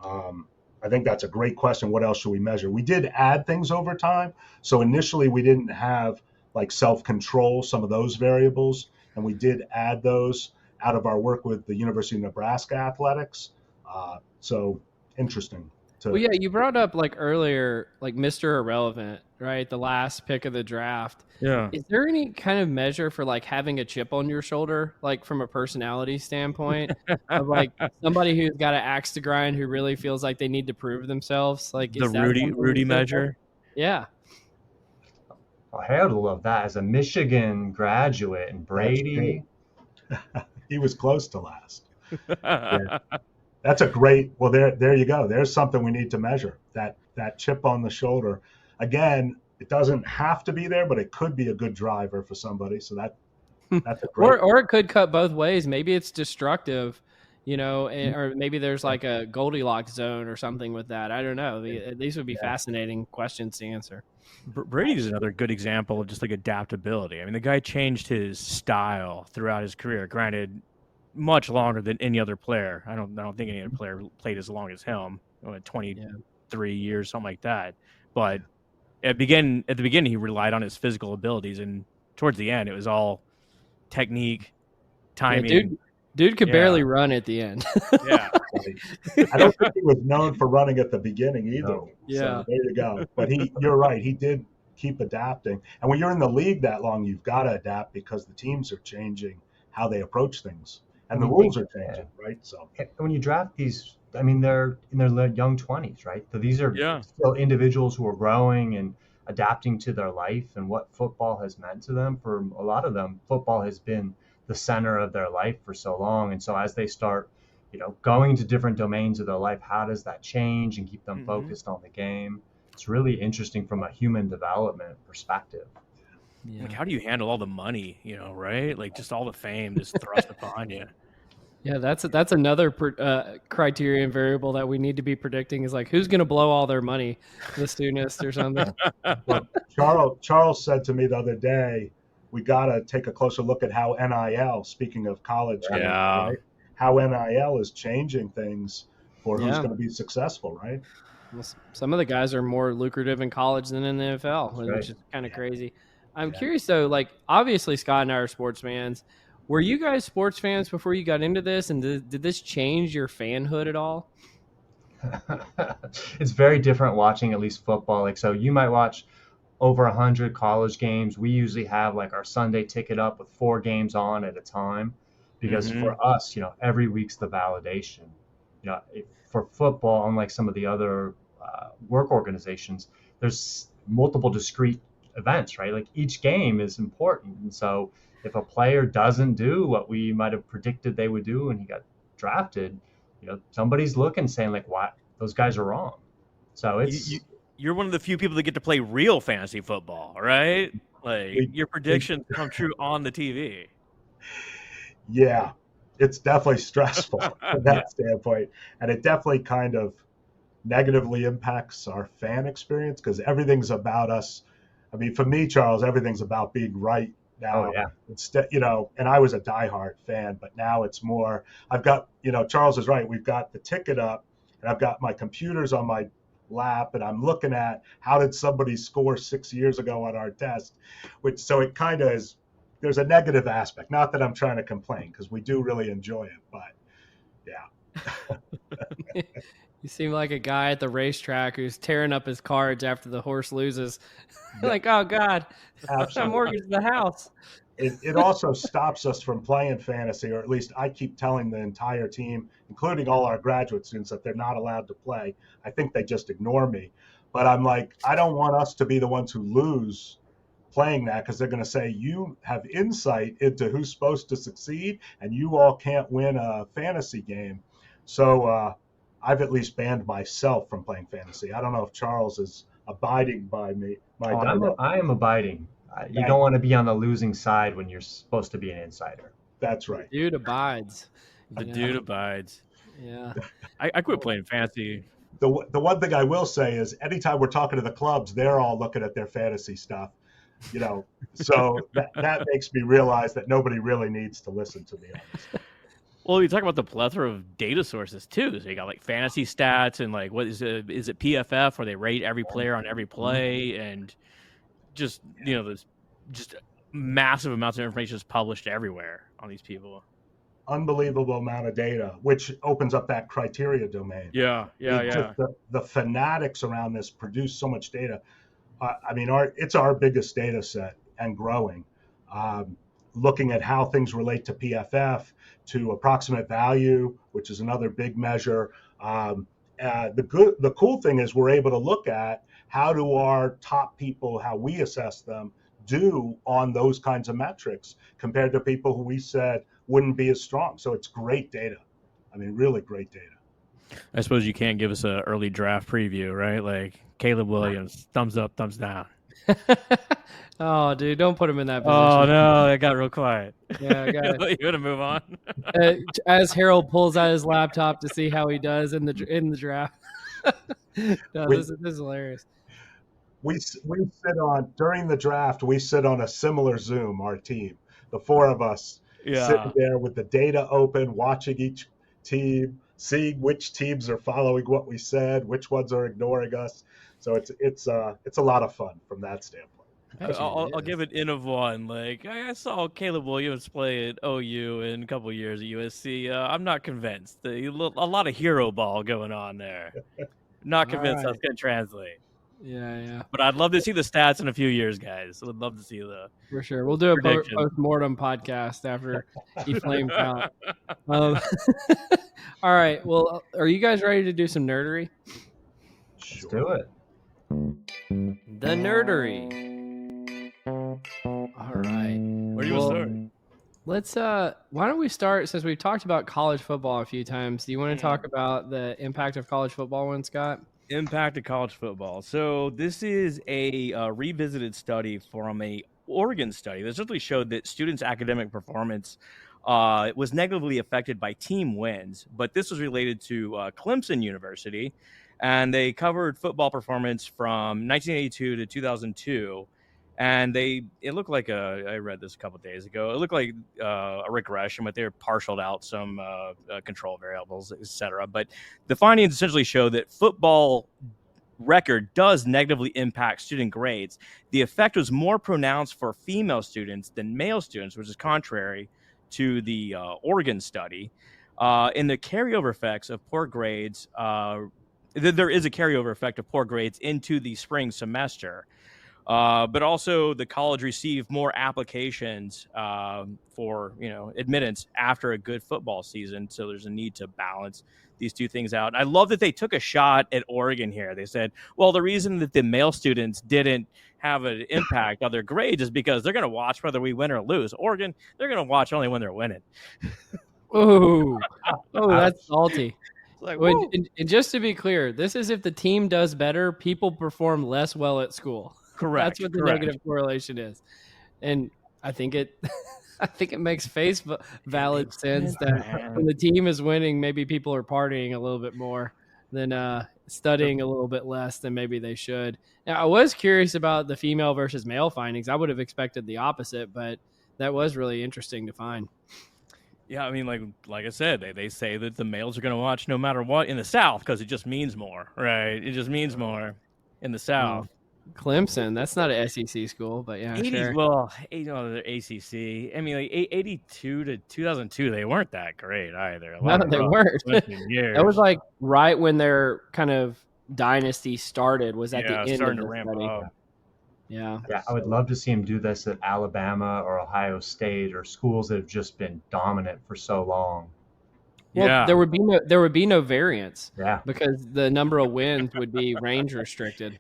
I think that's a great question. What else should we measure? We did add things over time. So initially we didn't have like self-control, some of those variables, and we did add those out of our work with the University of Nebraska athletics. So interesting.
Well, yeah, you brought up like earlier, like Mr. Irrelevant, right? The last pick of the draft.
Yeah.
Is there any kind of measure for like having a chip on your shoulder, like from a personality standpoint, of like somebody who's got an axe to grind, who really feels like they need to prove themselves? Like
the Rudy measure.
Yeah.
Well, Harold will love that as a Michigan graduate, and Brady.
He was close to last. Yeah. That's a great. Well, there you go. There's something we need to measure. That chip on the shoulder. Again, it doesn't have to be there, but it could be a good driver for somebody. So that's a great.
or it could cut both ways. Maybe it's destructive, or maybe there's like a Goldilocks zone or something with that. I don't know. These would be fascinating questions to answer.
Brady's another good example of just like adaptability. I mean, the guy changed his style throughout his career. Granted, much longer than any other player. I don't think any other player played as long as him, 23 years, something like that. But at the beginning, he relied on his physical abilities, and towards the end, it was all technique, timing.
Dude could barely run at the end.
Yeah.
I don't think he was known for running at the beginning either.
No.
Yeah.
So there you go. But you're right. He did keep adapting. And when you're in the league that long, you've got to adapt because the teams are changing how they approach things, and the rules are changing, right? So
when you draft these, I mean, they're in their young 20s, right? So these are still individuals who are growing and adapting to their life and what football has meant to them. For a lot of them, football has been the center of their life for so long. And so as they start, going to different domains of their life, how does that change and keep them focused on the game? It's really interesting from a human development perspective.
Yeah. Like, how do you handle all the money, right? Like, just all the fame just thrust upon you.
Yeah, that's another criterion variable that we need to be predicting is like, who's going to blow all their money, the students or something.
Well, Charles said to me the other day, we got to take a closer look at how NIL, speaking of college, right? How NIL is changing things for who's going to be successful, right?
Well, some of the guys are more lucrative in college than in the NFL, which is kind of crazy. I'm curious, though, like, obviously Scott and I are sports fans. Were you guys sports fans before you got into this, and did this change your fanhood at all?
It's very different watching at least football. Like, so you might watch over 100 college games. We usually have like our Sunday ticket up with 4 games on at a time, because for us, every week's the validation. For football, unlike some of the other work organizations, there's multiple discrete events, right? Like each game is important. And so if a player doesn't do what we might have predicted they would do and he got drafted, somebody's looking saying like, "Why those guys are wrong?" So
you're one of the few people that get to play real fantasy football, right? Like your predictions come true on the TV.
Yeah, it's definitely stressful from that standpoint. And it definitely kind of negatively impacts our fan experience because everything's about us. I mean, for me, Charles, everything's about being right now. And I was a diehard fan, but now it's more, I've got, Charles is right. We've got the ticket up and I've got my computers on my lap and I'm looking at how did somebody score 6 years ago on our test, so it kind of is, there's a negative aspect. Not that I'm trying to complain because we do really enjoy it, but yeah.
You seem like a guy at the racetrack who's tearing up his cards after the horse loses. Like, oh God, I mortgaged the house.
It also stops us from playing fantasy, or at least I keep telling the entire team, including all our graduate students, that they're not allowed to play. I think they just ignore me. But I'm like, I don't want us to be the ones who lose playing that because they're going to say you have insight into who's supposed to succeed and you all can't win a fantasy game. So I've at least banned myself from playing fantasy. I don't know if Charles is abiding by me.
I am abiding. You don't want to be on the losing side when you're supposed to be an insider.
That's right.
The dude abides.
The dude abides.
Yeah.
I quit playing fantasy.
The one thing I will say is anytime we're talking to the clubs, they're all looking at their fantasy stuff. So that makes me realize that nobody really needs to listen to me on this.
Well, you talk about the plethora of data sources too. So you got like fantasy stats and like what is it PFF where they rate every player on every play and just there's just massive amounts of information is published everywhere on these people.
Unbelievable amount of data, which opens up that criteria domain.
Yeah.
The fanatics around this produce so much data. I mean, it's our biggest data set and growing. Looking at how things relate to PFF, to approximate value, which is another big measure. The cool thing is we're able to look at how do our top people, how we assess them, do on those kinds of metrics compared to people who we said wouldn't be as strong. So it's great data. I mean, really great data.
I suppose you can't give us an early draft preview, right? Like Caleb Williams, thumbs up, thumbs down.
Oh, dude, don't put him in that position.
Oh, no, it got real quiet.
Yeah, I got it.
You got to move on.
As Harold pulls out his laptop to see how he does in the draft. This is hilarious.
We sit on, during the draft, we sit on a similar Zoom, our team, the 4 of us,
Yeah.
sitting there with the data open, watching each team, seeing which teams are following what we said, which ones are ignoring us. So it's a lot of fun from that standpoint.
I'll give it N of one. Like I saw Caleb Williams play at OU in a couple of years at USC. I'm not convinced. A lot of hero ball going on there. Not
All
convinced that's
right.
going to translate.
Yeah.
But I'd love to see the stats in a few years, guys. I would love to see the
For sure. We'll do a
predictions.
post-mortem podcast after he flames out. All right. Well, are you guys ready to do some nerdery?
Let's do it.
The nerdery. All right.
Where do you start?
Let's why don't we start, since we've talked about college football a few times. Do you want to talk about the impact of college football one, Scott?
Impact of college football. So this is a revisited study from a Oregon study that essentially showed that students' academic performance was negatively affected by team wins, but this was related to Clemson University, and they covered football performance from 1982 to 2002. And it looked like I read this a couple of days ago. It looked like a regression, but they partialed out some control variables, etc. But the findings essentially show that football record does negatively impact student grades. The effect was more pronounced for female students than male students, which is contrary to the Oregon study. In the carryover effects of poor grades, there is a carryover effect of poor grades into the spring semester. But also the college received more applications for admittance after a good football season. So there's a need to balance these two things out. And I love that they took a shot at Oregon here. They said, well, the reason that the male students didn't have an impact on their grades is because they're going to watch whether we win or lose. Oregon, they're going to watch only when they're winning.
Oh, that's salty.
Like,
and just to be clear, this is if the team does better, people perform less well at school.
Correct.
That's what the negative correlation is. And I think it makes face valid sense that when the team is winning, maybe people are partying a little bit more than studying a little bit less than maybe they should. Now, I was curious about the female versus male findings. I would have expected the opposite, but that was really interesting to find.
Yeah, I mean, like I said, they say that the males are going to watch no matter what in the South because it just means more, right? It just means more in the South.
Clemson, that's not an SEC school, but yeah,
80s,
sure.
Well, they're ACC. I mean, like 82 to 2002, they weren't that great either.
No, they weren't. That was like right when their kind of dynasty started. Was at the end
starting
of
to ramp
study.
up.
Yeah,
I would love to see him do this at Alabama or Ohio State or schools that have just been dominant for so long.
Well, there would be no variance.
Yeah,
because the number of wins would be range restricted.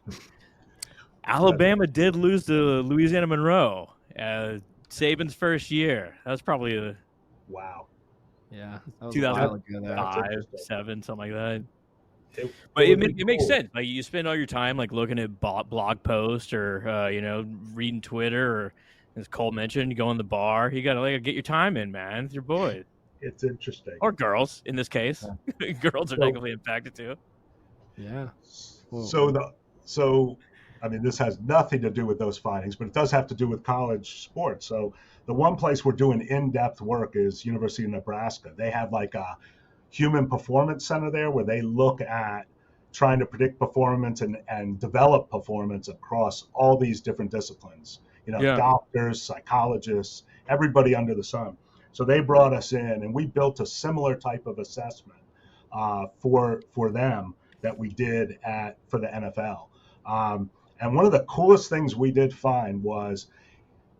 Alabama did lose to Louisiana Monroe. Saban's first year. That was probably
wow.
Yeah,
2005, 7, something like that. But it makes sense. Like you spend all your time like looking at blog posts or reading Twitter, or as Cole mentioned, you go in the bar. You gotta get your time in, man. With your boys.
It's interesting.
Or girls in this case. Yeah. Girls are negatively impacted too.
Yeah.
So I mean, this has nothing to do with those findings, but it does have to do with college sports. So the one place we're doing in-depth work is University of Nebraska. They have like a human performance center there where they look at trying to predict performance and develop performance across all these different disciplines, doctors, psychologists, everybody under the sun. So they brought us in and we built a similar type of assessment for them that we did for the NFL. And one of the coolest things we did find was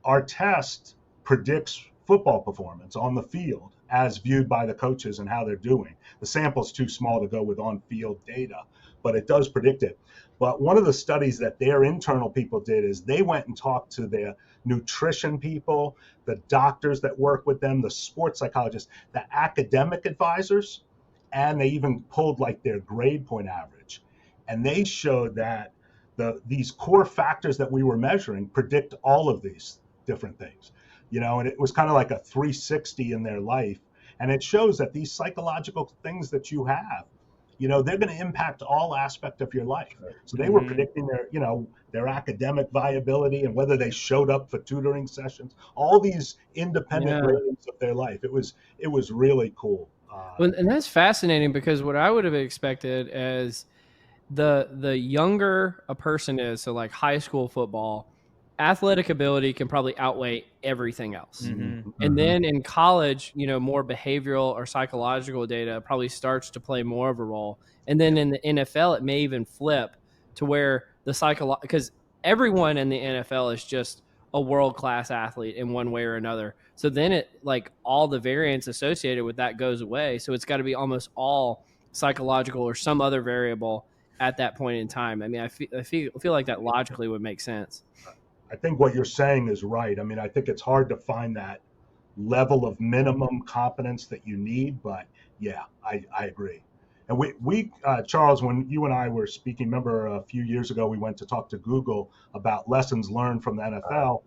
our test predicts football performance on the field as viewed by the coaches and how they're doing. The sample's too small to go with on-field data, but it does predict it. But one of the studies that their internal people did is they went and talked to their nutrition people, the doctors that work with them, the sports psychologists, the academic advisors, and they even pulled like their grade point average. And they showed that these core factors that we were measuring predict all of these different things. And it was kind of like a 360 in their life. And it shows that these psychological things that you have, they're going to impact all aspect of your life. So they were predicting their academic viability and whether they showed up for tutoring sessions, all these independent ratings of their life. It was really cool.
And that's fascinating, because what I would have expected as the younger a person is, so like high school football, athletic ability can probably outweigh everything else. And then in college, more behavioral or psychological data probably starts to play more of a role. And then in the NFL, it may even flip to where the because everyone in the NFL is just a world-class athlete in one way or another. So then it, like, all the variance associated with that goes away. So it's got to be almost all psychological or some other variable at that point in time. I mean, I feel like that logically would make sense.
I think what you're saying is right. I mean, I think it's hard to find that level of minimum competence that you need, but yeah, I agree. And we Charles, when you and I were speaking, remember a few years ago, we went to talk to Google about lessons learned from the NFL.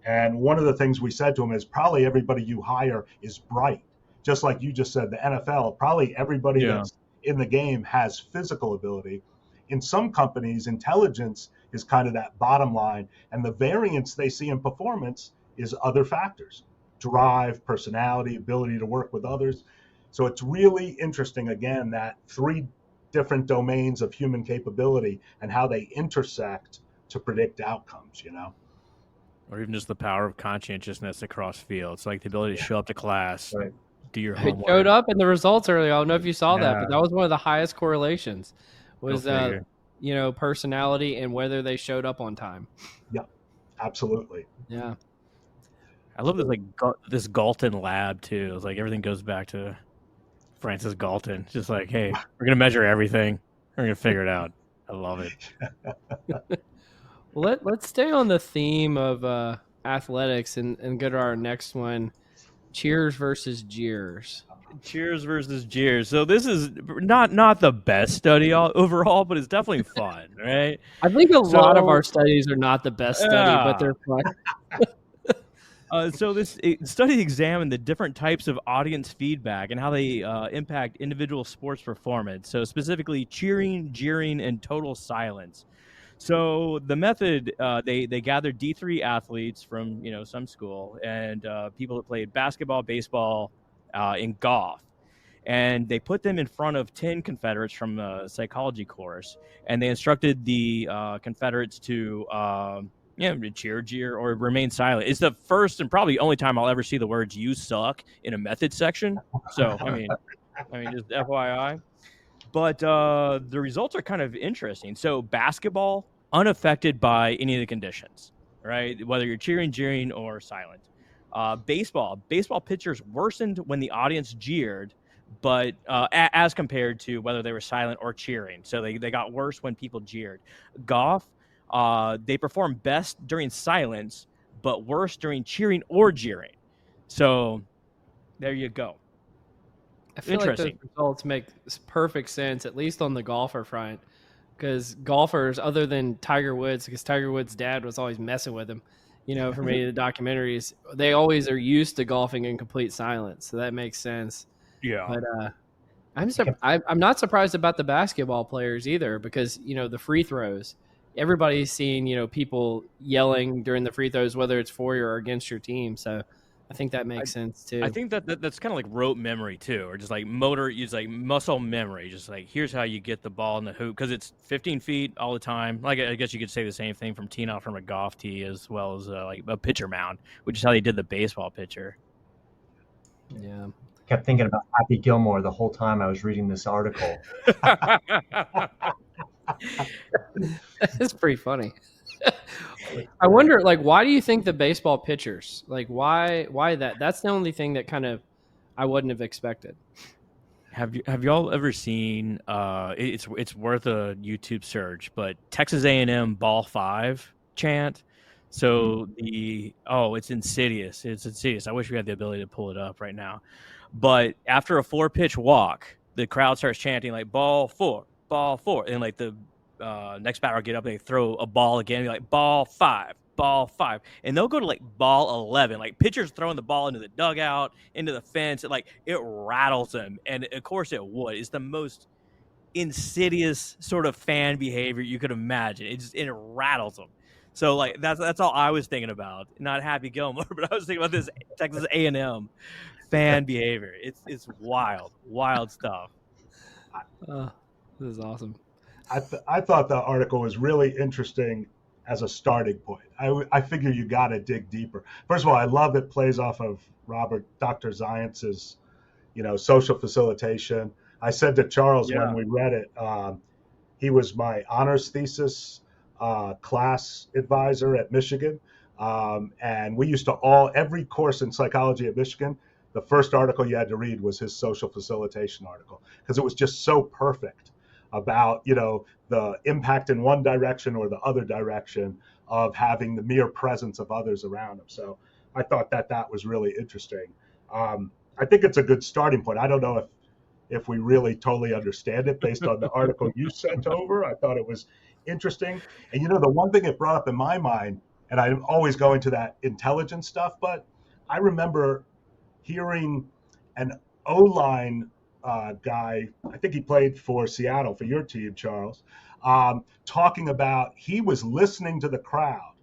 And one of the things we said to them is probably everybody you hire is bright. Just like you just said, the NFL, probably everybody that's in the game has physical ability. In some companies, intelligence is kind of that bottom line, and the variance they see in performance is other factors: drive, personality, ability to work with others. So it's really interesting, again, that three different domains of human capability and how they intersect to predict outcomes,
Or even just the power of conscientiousness across fields, like the ability to show up to class, do your homework.
It showed up in the results earlier. I don't know if you saw that, but that was one of the highest correlations, was personality and whether they showed up on time.
Yeah, absolutely.
Yeah.
I love this, like, this Galton lab too. It's like everything goes back to Francis Galton. Just like, hey, we're gonna measure everything. We're gonna figure it out. I love it.
Well, let's stay on the theme of athletics and go to our next one: cheers versus jeers.
Cheers versus jeers. So this is not the best study overall, but it's definitely fun, right?
I think a lot of our studies are not the best study, but they're fun.
So this study examined the different types of audience feedback and how they impact individual sports performance. So specifically cheering, jeering, and total silence. So the method, they gathered D3 athletes from some school and people that played basketball, baseball, and golf. And they put them in front of 10 Confederates from a psychology course, and they instructed the Confederates to cheer, jeer, or remain silent. It's the first and probably only time I'll ever see the words "you suck" in a method section. So I mean, just FYI. But the results are kind of interesting. So basketball, unaffected by any of the conditions, right? Whether you're cheering, jeering, or silent. Baseball pitchers worsened when the audience jeered, but as compared to whether they were silent or cheering. So they got worse when people jeered. Golf, they performed best during silence, but worse during cheering or jeering. So there you go.
I feel like those results make perfect sense, at least on the golfer front, because golfers, other than Tiger Woods, because Tiger Woods' dad was always messing with him, for many of the documentaries, they always are used to golfing in complete silence. So that makes sense.
Yeah.
But I'm not surprised about the basketball players either, because, the free throws, everybody's seeing, people yelling during the free throws, whether it's for you or against your team. So I think that makes sense too.
I think that's kind of like rote memory too, or just like muscle memory. Just like, here's how you get the ball in the hoop, because it's 15 feet all the time. Like, I guess you could say the same thing from teeing off from a golf tee, as well as like a pitcher mound, which is how they did the baseball pitcher.
Yeah.
Kept thinking about Happy Gilmore the whole time I was reading this article.
It's pretty funny. I wonder, like, why do you think the baseball pitchers, like, why that? That's the only thing that kind of I wouldn't have expected.
Have y'all ever seen? It's worth a YouTube search, but Texas A&M Ball 5 chant. So it's insidious. It's insidious. I wish we had the ability to pull it up right now. But after a 4-pitch walk, the crowd starts chanting like ball 4, and like the next batter will get up and they throw a ball again, and be like ball 5, and they'll go to like ball 11, like pitchers throwing the ball into the dugout, into the fence, and like it rattles them. And of course it would. It's the most insidious sort of fan behavior you could imagine. It rattles them. So like that's all I was thinking about. Not Happy Gilmore, but I was thinking about this Texas A&M fan behavior. It's wild stuff.
This is awesome.
I thought the article was really interesting as a starting point. I figure you got to dig deeper. First of all, I love it plays off of Dr. Zientz's, social facilitation. I said to Charles when we read it, he was my honors thesis class advisor at Michigan. And we used to every course in psychology at Michigan, the first article you had to read was his social facilitation article because it was just so perfect about, the impact in one direction or the other direction of having the mere presence of others around him. So I thought that was really interesting. I think it's a good starting point. I don't know if we really totally understand it based on the article you sent over. I thought it was interesting. And the one thing it brought up in my mind, and I'm always going to that intelligence stuff, but I remember hearing an O-line guy, I think he played for Seattle, for your team, Charles, talking about he was listening to the crowd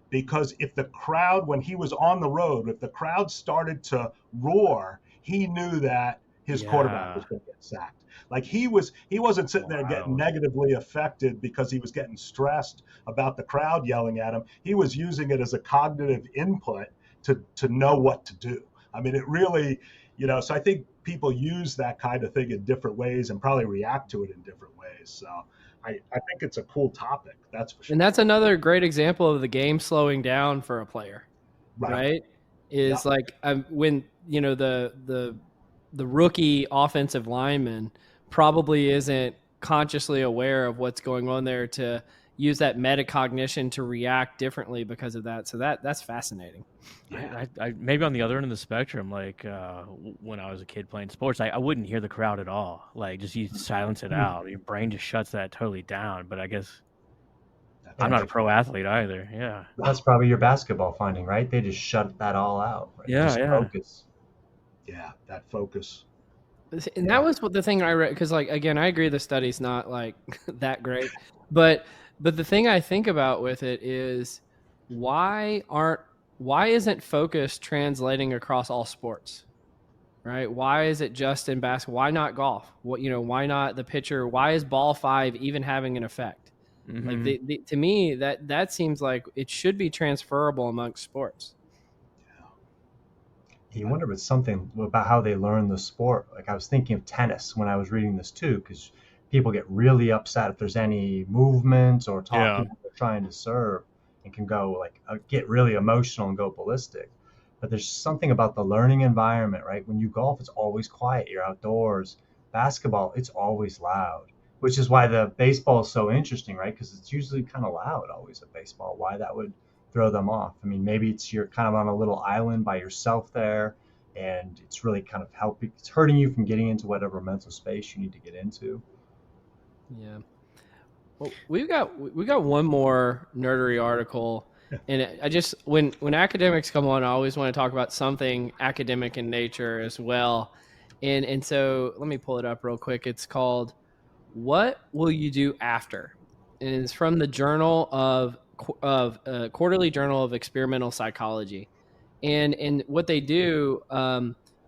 because if the crowd, when he was on the road, if the crowd started to roar, he knew that his quarterback was going to get sacked. Like he wasn't sitting there getting negatively affected because he was getting stressed about the crowd yelling at him. He was using it as a cognitive input to know what to do. I mean, it really, so I think people use that kind of thing in different ways and probably react to it in different ways. So I think it's a cool topic. That's for sure.
And that's another great example of the game slowing down for a player, right? Is like when, the rookie offensive lineman probably isn't consciously aware of what's going on there to use that metacognition to react differently because of that. So that's fascinating.
Yeah. I maybe on the other end of the spectrum, like when I was a kid playing sports, I wouldn't hear the crowd at all. Like just you silence it out. Your brain just shuts that totally down. But I guess I'm not a pro athlete either. Yeah.
That's probably your basketball finding, right? They just shut that all out. Right?
Yeah,
just focus.
Yeah, that focus.
And that was what the thing I read, because like, again, I agree the study's not like that great, but the thing I think about with it is why isn't focus translating across all sports, right? Why is it just in basketball? Why not golf? Why not the pitcher? Why is ball 5 even having an effect?
Mm-hmm.
Like to me, that seems like it should be transferable amongst sports.
You wonder if it's something about how they learn the sport. Like I was thinking of tennis when I was reading this too, because people get really upset if there's any movement or talking when they're trying to serve, and can go like get really emotional and go ballistic. But there's something about the learning environment, right? When you golf, it's always quiet. You're outdoors. Basketball, it's always loud, which is why the baseball is so interesting, right? Because it's usually kind of loud always at baseball. Why that would throw them off. I mean, maybe you're kind of on a little island by yourself there, and it's really kind of it's hurting you from getting into whatever mental space you need to get into.
Yeah. Well, we got one more nerdery article, and I just when academics come on, I always want to talk about something academic in nature as well, and so let me pull it up real quick. It's called "What Will You Do After?" and it's from the Quarterly Journal of Experimental Psychology, and what they do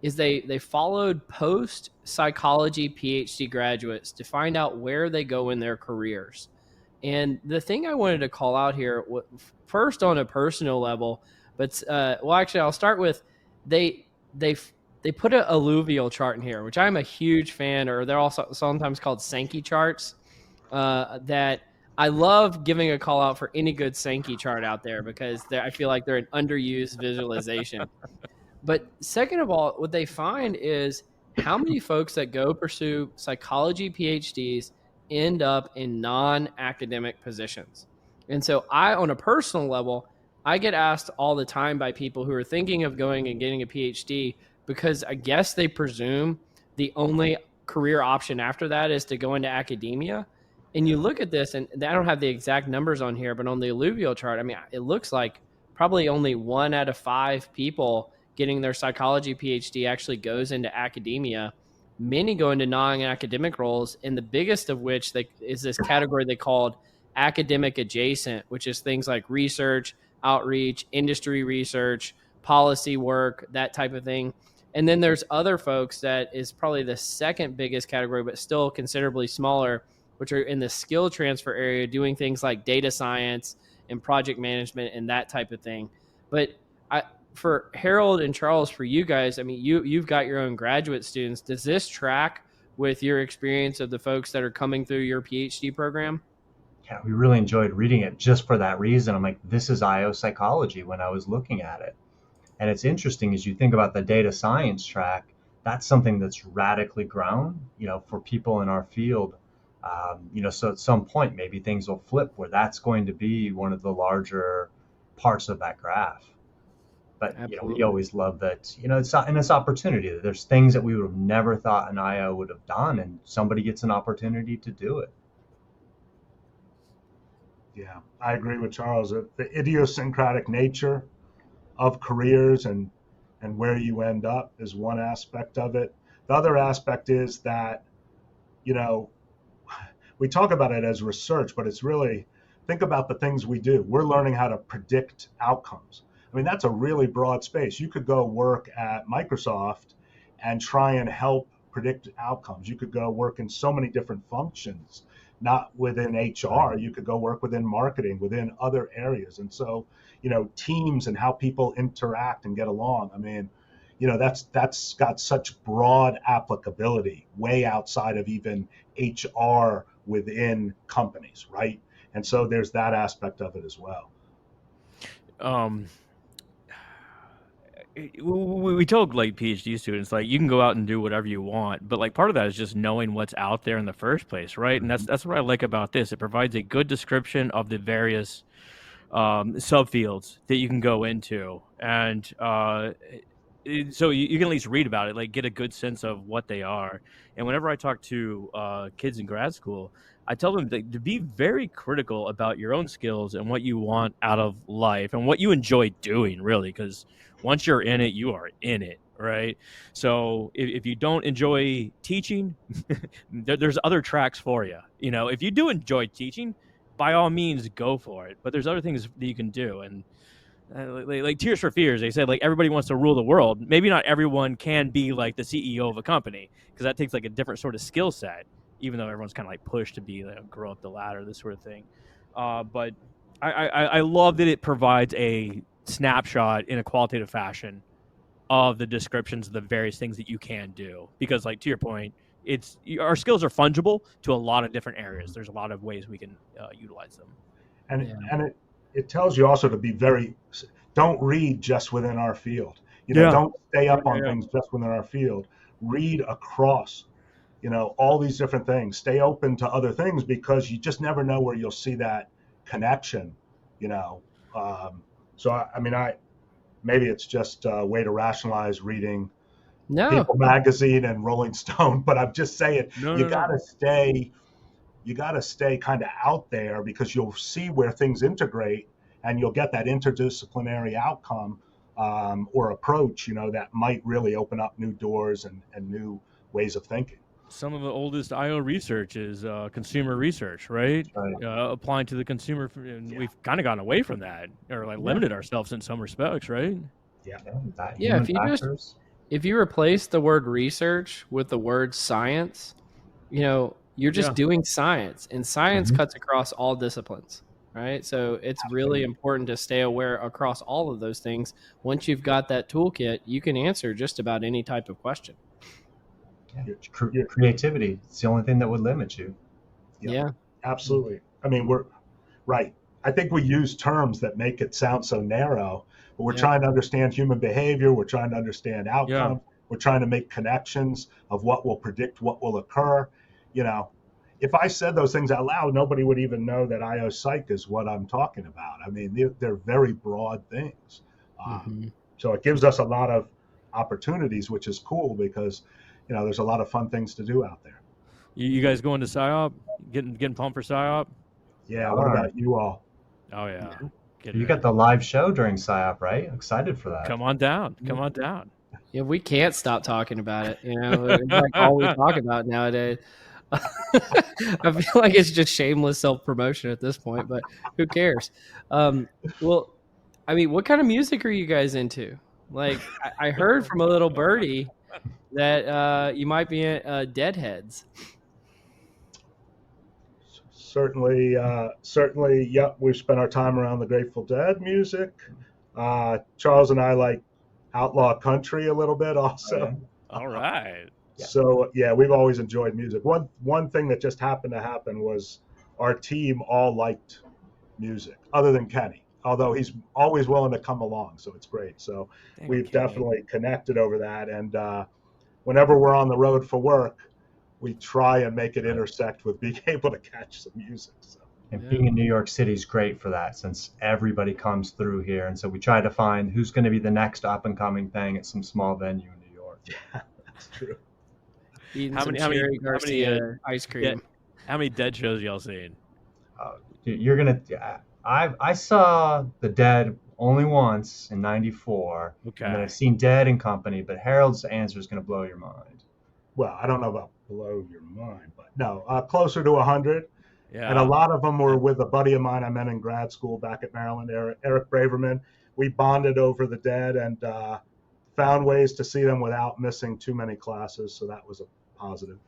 is they followed post psychology PhD graduates to find out where they go in their careers. And the thing I wanted to call out here, first on a personal level, but actually I'll start with they put an alluvial chart in here, which I'm a huge fan, or they're also sometimes called Sankey charts. That I love giving a call out for any good Sankey chart out there because I feel like they're an underused visualization. But second of all, what they find is how many folks that go pursue psychology PhDs end up in non-academic positions. And so on a personal level, I get asked all the time by people who are thinking of going and getting a PhD because I guess they presume the only career option after that is to go into academia. And you look at this, and I don't have the exact numbers on here, but on the alluvial chart, I mean, it looks like probably only 1 out of 5 people getting their psychology PhD actually goes into academia. Many go into non-academic roles, and the biggest of which is this category they called academic adjacent, which is things like research, outreach, industry research, policy work, that type of thing. And then there's other folks that is probably the second biggest category, but still considerably smaller, which are in the skill transfer area, doing things like data science and project management and that type of thing. But for Harold and Charles, for you guys, I mean, you've got your own graduate students. Does this track with your experience of the folks that are coming through your PhD program?
Yeah, we really enjoyed reading it just for that reason. I'm like, this is IO psychology when I was looking at it. And it's interesting as you think about the data science track, that's something that's radically grown, for people in our field. So at some point, maybe things will flip where that's going to be one of the larger parts of that graph. But, we always love that, it's opportunity. There's things that we would have never thought an IO would have done, and somebody gets an opportunity to do it.
Yeah, I agree with Charles. The idiosyncratic nature of careers and where you end up is one aspect of it. The other aspect is that, we talk about it as research, but it's really, think about the things we do. We're learning how to predict outcomes. I mean, that's a really broad space. You could go work at Microsoft and try and help predict outcomes. You could go work in so many different functions, not within HR. You could go work within marketing, within other areas. And so, teams and how people interact and get along. I mean, that's got such broad applicability, way outside of even HR within companies, right? And so there's that aspect of it as well.
We told like PhD students, like, you can go out and do whatever you want, but like part of that is just knowing what's out there in the first place, right? And that's what I like about this. It provides a good description of the various subfields that you can go into, and so you can at least read about it, like get a good sense of what they are. And whenever I talk to kids in grad school, I tell them to be very critical about your own skills and what you want out of life and what you enjoy doing, really, because once you're in it, you are in it, right? So if you don't enjoy teaching, there's other tracks for you. If you do enjoy teaching, by all means, go for it. But there's other things that you can do. And like Tears for Fears, they said, like, everybody wants to rule the world. Maybe not everyone can be like the CEO of a company, because that takes like a different sort of skill set, even though everyone's kind of like pushed to be, grow up the ladder, this sort of thing. But I love that it provides a snapshot in a qualitative fashion of the descriptions of the various things that you can do, because, like, to your point, our skills are fungible to a lot of different areas. There's a lot of ways we can utilize them.
And it tells you also to be don't read just within our field. Don't stay up on things just within our field. Read across, all these different things. Stay open to other things, because you just never know where you'll see that connection, So I mean, maybe it's just a way to rationalize reading People Magazine and Rolling Stone, but I'm just saying you gotta stay kind of out there, because you'll see where things integrate, and you'll get that interdisciplinary outcome or approach, that might really open up new doors and new ways of thinking.
Some of the oldest IO research is consumer research, right? Applying to the consumer. We've kind of gotten away from that, or like limited ourselves in some respects, right?
Yeah. If you replace the word research with the word science, you're just doing science, and science cuts across all disciplines, right? So it's really important to stay aware across all of those things. Once you've got that toolkit, you can answer just about any type of question.
Your creativity. It's the only thing that would limit you.
Yeah,
absolutely. I mean, we're right. I think we use terms that make it sound so narrow, but we're trying to understand human behavior. We're trying to understand outcome. We're trying to make connections of what will predict what will occur. If I said those things out loud, nobody would even know that IO Psych is what I'm talking about. I mean, they're very broad things. So it gives us a lot of opportunities, which is cool, because there's a lot of fun things to do out there.
You guys going to PsyOp? Getting pumped for PsyOp?
Yeah. What about you all?
Oh yeah.
You got the live show during PsyOp, right? Excited for that.
Come on down.
Yeah, we can't stop talking about it. It's like all we talk about nowadays. I feel like it's just shameless self-promotion at this point, but who cares? Well, I mean, what kind of music are you guys into? Like, I heard from a little birdie that you might be Deadheads.
Certainly, yep. We've spent our time around the Grateful Dead music. Charles and I like outlaw country a little bit also.
All right.
So yeah, we've always enjoyed music. One thing that just happened to happen was our team all liked music, other than Kenny, although he's always willing to come along, so it's great. So we've definitely connected over that, and whenever we're on the road for work, we try and make it intersect with being able to catch some music. So.
And being in New York City is great for that, since everybody comes through here, and so we try to find who's going to be the next up and coming thing at some small venue in New York.
Yeah, that's true.
How many ice cream?
How many Dead shows y'all seen?
You're gonna. I saw the Dead only once in '94.
Okay.
And then I've seen Dead and Company, but Harold's answer is going to blow your mind.
Well, I don't know about blow your mind, but no, closer to 100.
Yeah.
And a lot of them were with a buddy of mine I met in grad school back at Maryland, Eric Braverman. We bonded over the Dead and found ways to see them without missing too many classes, so that was a positive.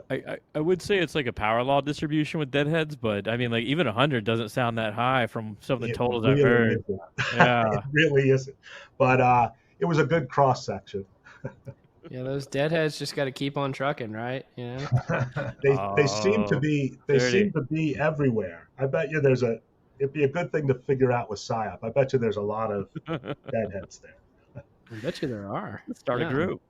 I would say it's like a power law distribution with Deadheads, but I mean, like even 100 doesn't sound that high from some of the totals I've heard.
Yeah, it really isn't. But it was a good cross section.
Yeah, those Deadheads just got to keep on trucking, right?
They seem to be everywhere. I bet you it'd be a good thing to figure out with PSYOP. I bet you there's a lot of Deadheads there.
I bet you there are.
Let's start a group.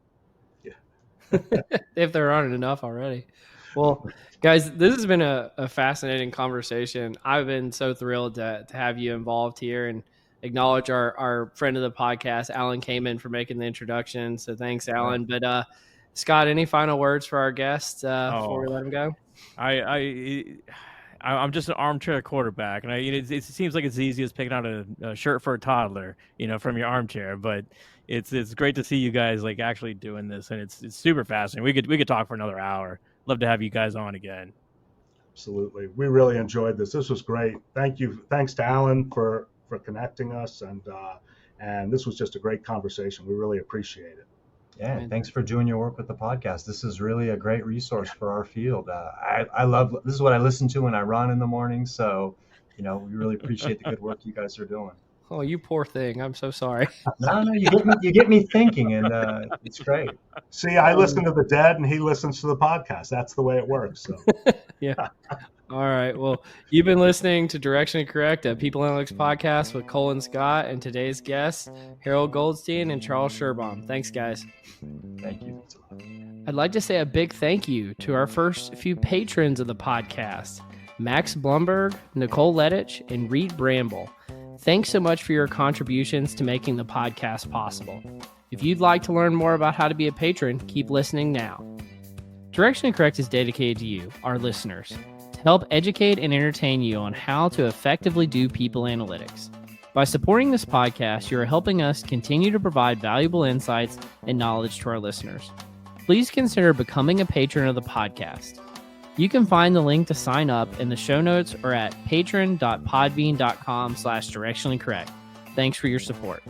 If there aren't enough already. Well, guys, this has been a fascinating conversation. I've been so thrilled to have you involved here and acknowledge our friend of the podcast, Alan Kamen, for making the introduction. So thanks, Alan. But Scott, any final words for our guests before we let him go?
I'm just an armchair quarterback, and it seems like it's easy as picking out a shirt for a toddler, from your armchair. But it's great to see you guys like actually doing this, and it's super fascinating. We could talk for another hour. Love to have you guys on again.
Absolutely, we really enjoyed this. This was great. Thank you. Thanks to Alan for connecting us, and this was just a great conversation. We really appreciate it.
Yeah, thanks for doing your work with the podcast. This is really a great resource for our field. I love, this is what I listen to when I run in the morning. So, we really appreciate the good work you guys are doing.
Oh, you poor thing. I'm so sorry.
No, you get me thinking, and it's great.
See, I listen to the Dead and he listens to the podcast. That's the way it works. So.
Yeah. All right. Well, you've been listening to Directionally Correct, a People Analytics podcast with Cole and Scott, and today's guests, Harold Goldstein and Charles Scherbaum. Thanks, guys.
Thank you.
I'd like to say a big thank you to our first few patrons of the podcast, Max Blumberg, Nicole Lettich, and Reed Bramble. Thanks so much for your contributions to making the podcast possible. If you'd like to learn more about how to be a patron, keep listening now. Directionally Correct is dedicated to you, our listeners, to help educate and entertain you on how to effectively do people analytics. By supporting this podcast, you are helping us continue to provide valuable insights and knowledge to our listeners. Please consider becoming a patron of the podcast. You can find the link to sign up in the show notes or at patron.podbean.com/directionallycorrect. Thanks for your support.